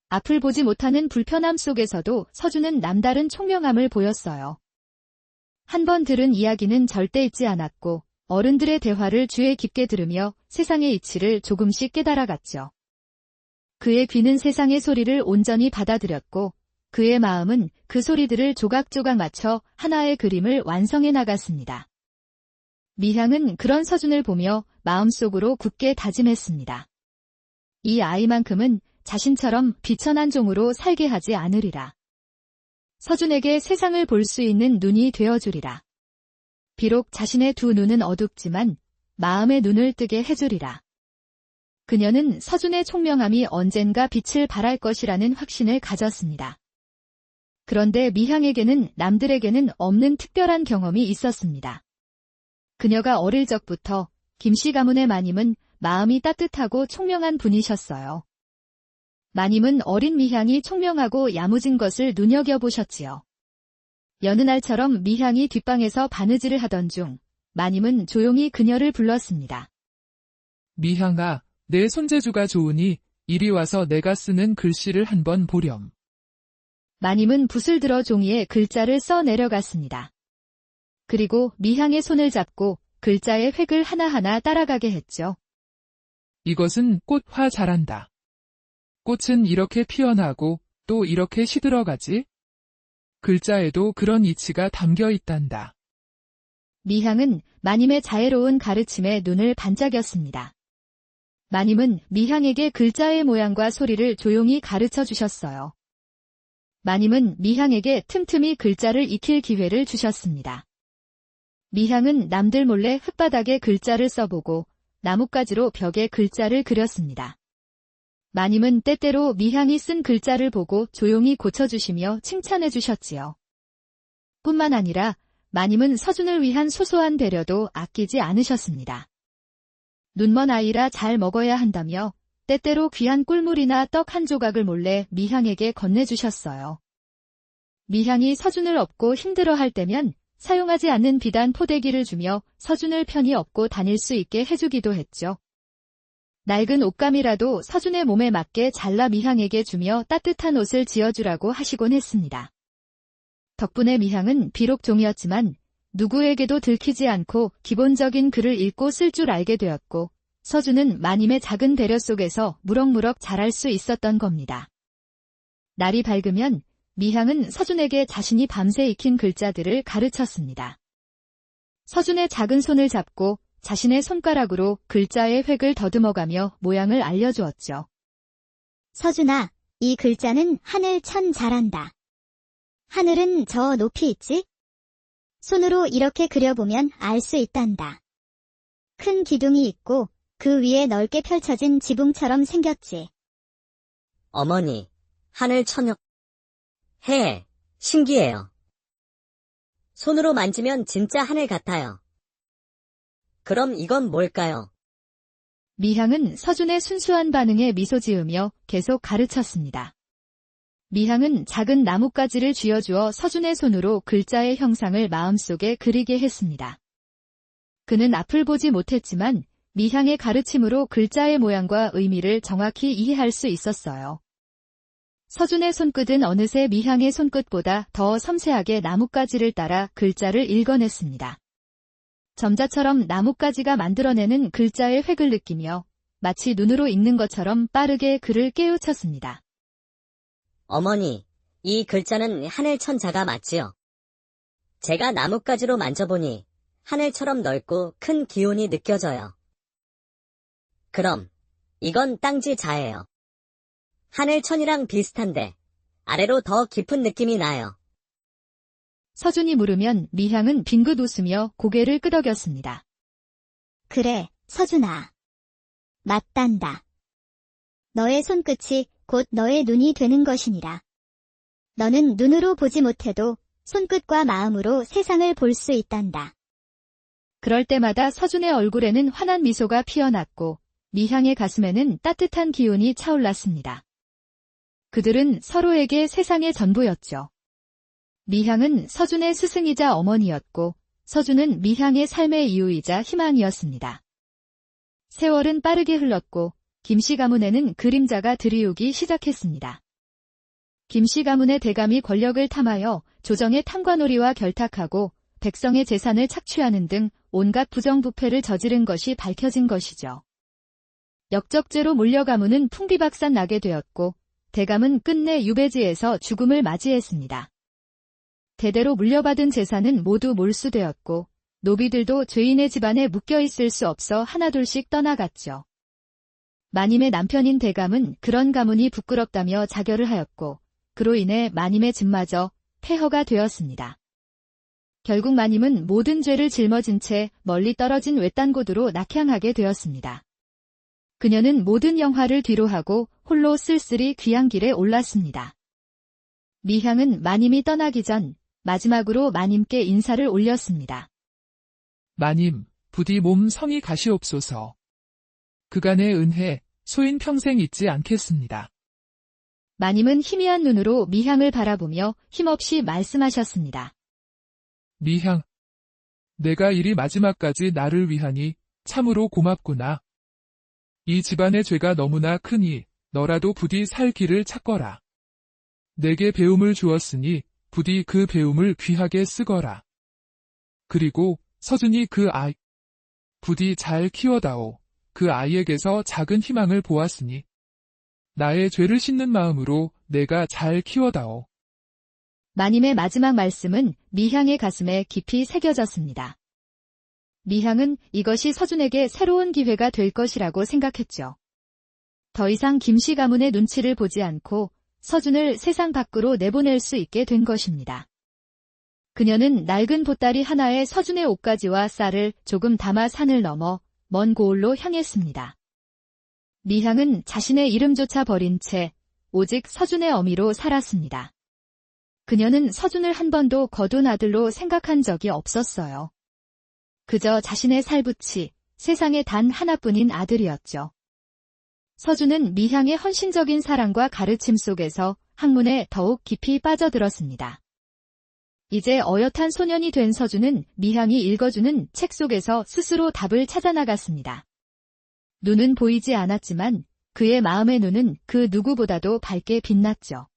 A: 앞을 보지 못하는 불편함 속에서도 서준은 남다른 총명함을 보였어요. 한 번 들은 이야기는 절대 잊지 않았고 어른들의 대화를 귀에 깊게 들으며 세상의 이치를 조금씩 깨달아갔죠. 그의 귀는 세상의 소리를 온전히 받아들였고 그의 마음은 그 소리들을 조각조각 맞춰 하나의 그림을 완성해 나갔습니다. 미향은 그런 서준을 보며 마음속으로 굳게 다짐했습니다. 이 아이만큼은 자신처럼 비천한 종으로 살게 하지 않으리라. 서준에게 세상을 볼 수 있는 눈이 되어주리라. 비록 자신의 두 눈은 어둡지만 마음의 눈을 뜨게 해주리라. 그녀는 서준의 총명함이 언젠가 빛을 발할 것이라는 확신을 가졌습니다. 그런데 미향에게는 남들에게는 없는 특별한 경험이 있었습니다. 그녀가 어릴 적부터 김씨 가문의 마님은 마음이 따뜻하고 총명한 분이셨어요. 마님은 어린 미향이 총명하고 야무진 것을 눈여겨보셨지요. 여느 날처럼 미향이 뒷방에서 바느질을 하던 중 마님은 조용히 그녀를 불렀습니다.
C: 미향아, 내 손재주가 좋으니 이리 와서 내가 쓰는 글씨를 한번 보렴.
A: 마님은 붓을 들어 종이에 글자를 써 내려갔습니다. 그리고 미향의 손을 잡고 글자의 획을 하나하나 따라가게 했죠.
C: 이것은 꽃화 잘한다. 꽃은 이렇게 피어나고 또 이렇게 시들어가지? 글자에도 그런 이치가 담겨 있단다.
A: 미향은 마님의 자애로운 가르침에 눈을 반짝였습니다. 마님은 미향에게 글자의 모양과 소리를 조용히 가르쳐 주셨어요. 마님은 미향에게 틈틈이 글자를 익힐 기회를 주셨습니다. 미향은 남들 몰래 흙바닥에 글자를 써보고 나뭇가지로 벽에 글자를 그렸습니다. 마님은 때때로 미향이 쓴 글자를 보고 조용히 고쳐주시며 칭찬해 주셨지요. 뿐만 아니라 마님은 서준을 위한 소소한 배려도 아끼지 않으셨습니다. 눈먼 아이라 잘 먹어야 한다며 때때로 귀한 꿀물이나 떡 한 조각을 몰래 미향에게 건네주셨어요. 미향이 서준을 업고 힘들어할 때면 사용하지 않는 비단 포대기를 주며 서준을 편히 업고 다닐 수 있게 해주기도 했죠. 낡은 옷감이라도 서준의 몸에 맞게 잘라 미향에게 주며 따뜻한 옷을 지어주라고 하시곤 했습니다. 덕분에 미향은 비록 종이었지만 누구에게도 들키지 않고 기본적인 글을 읽고 쓸 줄 알게 되었고 서준은 마님의 작은 배려 속에서 무럭무럭 자랄 수 있었던 겁니다. 날이 밝으면 미향은 서준에게 자신이 밤새 익힌 글자들을 가르쳤습니다. 서준의 작은 손을 잡고 자신의 손가락으로 글자의 획을 더듬어가며 모양을 알려주었죠.
D: 서준아, 이 글자는 하늘 천 잘한다. 하늘은 저 높이 있지? 손으로 이렇게 그려보면 알 수 있단다. 큰 기둥이 있고 그 위에 넓게 펼쳐진 지붕처럼 생겼지.
E: 어머니, 하늘 천역. 해, 신기해요. 손으로 만지면 진짜 하늘 같아요. 그럼 이건 뭘까요?
A: 미향은 서준의 순수한 반응에 미소 지으며 계속 가르쳤습니다. 미향은 작은 나뭇가지를 쥐어주어 서준의 손으로 글자의 형상을 마음속에 그리게 했습니다. 그는 앞을 보지 못했지만 미향의 가르침으로 글자의 모양과 의미를 정확히 이해할 수 있었어요. 서준의 손끝은 어느새 미향의 손끝보다 더 섬세하게 나뭇가지를 따라 글자를 읽어냈습니다. 점자처럼 나뭇가지가 만들어내는 글자의 획을 느끼며 마치 눈으로 읽는 것처럼 빠르게 글을 깨우쳤습니다.
E: 어머니, 이 글자는 하늘천자가 맞지요? 제가 나뭇가지로 만져보니 하늘처럼 넓고 큰 기운이 느껴져요. 그럼 이건 땅지자예요. 하늘천이랑 비슷한데 아래로 더 깊은 느낌이 나요.
A: 서준이 물으면 미향은 빙긋 웃으며 고개를 끄덕였습니다.
D: 그래, 서준아. 맞단다. 너의 손끝이 곧 너의 눈이 되는 것이니라. 너는 눈으로 보지 못해도 손끝과 마음으로 세상을 볼 수 있단다.
A: 그럴 때마다 서준의 얼굴에는 환한 미소가 피어났고 미향의 가슴에는 따뜻한 기운이 차올랐습니다. 그들은 서로에게 세상의 전부였죠. 미향은 서준의 스승이자 어머니였고 서준은 미향의 삶의 이유이자 희망이었습니다. 세월은 빠르게 흘렀고 김씨 가문에는 그림자가 들이우기 시작했습니다. 김씨 가문의 대감이 권력을 탐하여 조정의 탐관오리와 결탁하고 백성의 재산을 착취하는 등 온갖 부정부패를 저지른 것이 밝혀진 것이죠. 역적죄로 몰려 가문은 풍비박산 나게 되었고 대감은 끝내 유배지에서 죽음을 맞이했습니다. 대대로 물려받은 재산은 모두 몰수되었고 노비들도 죄인의 집안에 묶여있을 수 없어 하나둘씩 떠나갔죠. 마님의 남편인 대감은 그런 가문이 부끄럽다며 자결을 하였고 그로 인해 마님의 집마저 폐허가 되었습니다. 결국 마님은 모든 죄를 짊어진 채 멀리 떨어진 외딴 곳으로 낙향하게 되었습니다. 그녀는 모든 영화를 뒤로하고 홀로 쓸쓸히 귀향길에 올랐습니다. 미향은 마님이 떠나기 전 마지막으로 마님께 인사를 올렸습니다.
C: 마님, 부디 몸 성히 가시옵소서. 그간의 은혜, 소인 평생 잊지 않겠습니다.
A: 마님은 희미한 눈으로 미향을 바라보며 힘없이 말씀하셨습니다.
C: 미향, 내가 이리 마지막까지 나를 위하니 참으로 고맙구나. 이 집안의 죄가 너무나 크니 너라도 부디 살 길을 찾거라. 내게 배움을 주었으니 부디 그 배움을 귀하게 쓰거라. 그리고 서준이 그 아이, 부디 잘 키워다오. 그 아이에게서 작은 희망을 보았으니 나의 죄를 씻는 마음으로 내가 잘 키워다오.
A: 마님의 마지막 말씀은 미향의 가슴에 깊이 새겨졌습니다. 미향은 이것이 서준에게 새로운 기회가 될 것이라고 생각했죠. 더 이상 김씨 가문의 눈치를 보지 않고 서준을 세상 밖으로 내보낼 수 있게 된 것입니다. 그녀는 낡은 보따리 하나에 서준의 옷가지와 쌀을 조금 담아 산을 넘어 먼 고을로 향했습니다. 미향은 자신의 이름조차 버린 채 오직 서준의 어미로 살았습니다. 그녀는 서준을 한 번도 거둔 아들로 생각한 적이 없었어요. 그저 자신의 살붙이 세상에 단 하나뿐인 아들이었죠. 서준은 미향의 헌신적인 사랑과 가르침 속에서 학문에 더욱 깊이 빠져들었습니다. 이제 어엿한 소년이 된 서준은 미향이 읽어주는 책 속에서 스스로 답을 찾아 나갔습니다. 눈은 보이지 않았지만 그의 마음의 눈은 그 누구보다도 밝게 빛났죠.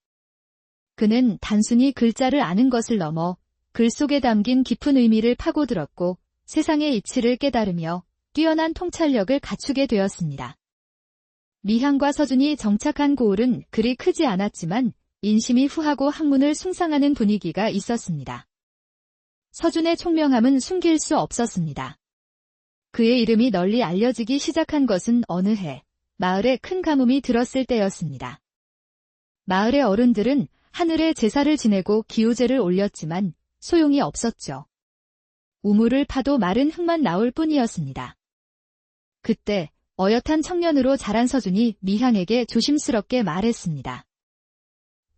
A: 그는 단순히 글자를 아는 것을 넘어 글 속에 담긴 깊은 의미를 파고들었고 세상의 이치를 깨달으며 뛰어난 통찰력을 갖추게 되었습니다. 미향과 서준이 정착한 고을은 그리 크지 않았지만 인심이 후하고 학문을 숭상하는 분위기가 있었습니다. 서준의 총명함은 숨길 수 없었습니다. 그의 이름이 널리 알려지기 시작한 것은 어느 해 마을에 큰 가뭄이 들었을 때였습니다. 마을의 어른들은 하늘에 제사를 지내고 기우제를 올렸지만 소용이 없었죠. 우물을 파도 마른 흙만 나올 뿐이었습니다. 그때 어엿한 청년으로 자란 서준이 미향에게 조심스럽게 말했습니다.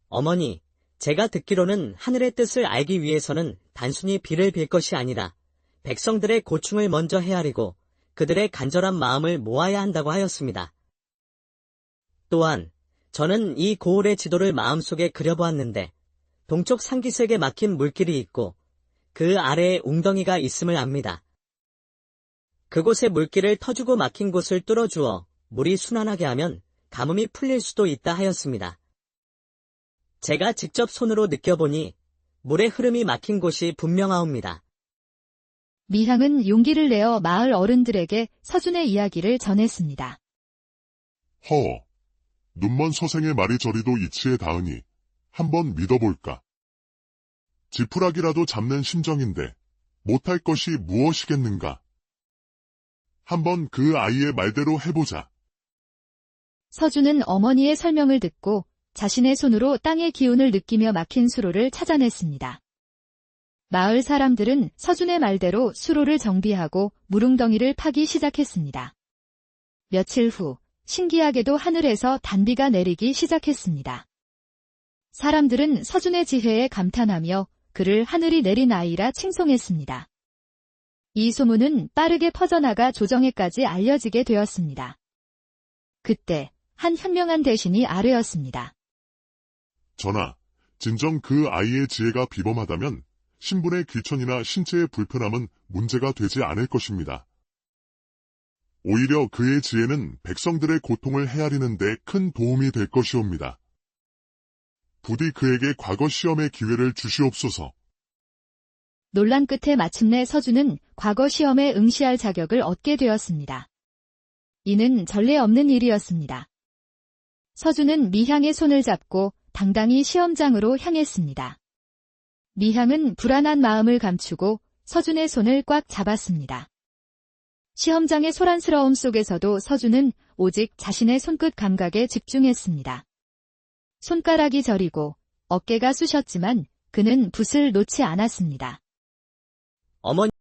E: 어머니, 제가 듣기로는 하늘의 뜻을 알기 위해서는 단순히 비를 빌 것이 아니라 백성들의 고충을 먼저 헤아리고 그들의 간절한 마음을 모아야 한다고 하였습니다. 또한 저는 이 고을의 지도를 마음속에 그려보았는데 동쪽 상기색에 막힌 물길이 있고 그 아래에 웅덩이가 있음을 압니다. 그곳의 물길을 터주고 막힌 곳을 뚫어주어 물이 순환하게 하면 가뭄이 풀릴 수도 있다 하였습니다. 제가 직접 손으로 느껴보니 물의 흐름이 막힌 곳이 분명하옵니다.
A: 미향은 용기를 내어 마을 어른들에게 서준의 이야기를 전했습니다.
B: 허, 눈먼 서생의 말이 저리도 이치에 닿으니 한번 믿어볼까. 지푸라기라도 잡는 심정인데 못할 것이 무엇이겠는가. 한번 그 아이의 말대로 해보자.
A: 서준은 어머니의 설명을 듣고 자신의 손으로 땅의 기운을 느끼며 막힌 수로를 찾아냈습니다. 마을 사람들은 서준의 말대로 수로를 정비하고 물웅덩이를 파기 시작했습니다. 며칠 후 신기하게도 하늘에서 단비가 내리기 시작했습니다. 사람들은 서준의 지혜에 감탄하며 그를 하늘이 내린 아이라 칭송했습니다. 이 소문은 빠르게 퍼져나가 조정에까지 알려지게 되었습니다. 그때 한 현명한 대신이 아뢰었습니다.
B: 전하, 진정 그 아이의 지혜가 비범하다면 신분의 귀천이나 신체의 불편함은 문제가 되지 않을 것입니다. 오히려 그의 지혜는 백성들의 고통을 헤아리는 데 큰 도움이 될 것이옵니다. 부디 그에게 과거 시험의 기회를 주시옵소서.
A: 논란 끝에 마침내 서준은 과거 시험에 응시할 자격을 얻게 되었습니다. 이는 전례 없는 일이었습니다. 서준은 미향의 손을 잡고 당당히 시험장으로 향했습니다. 미향은 불안한 마음을 감추고 서준의 손을 꽉 잡았습니다. 시험장의 소란스러움 속에서도 서준은 오직 자신의 손끝 감각에 집중했습니다. 손가락이 저리고 어깨가 쑤셨지만 그는 붓을 놓지 않았습니다.
E: 어머니,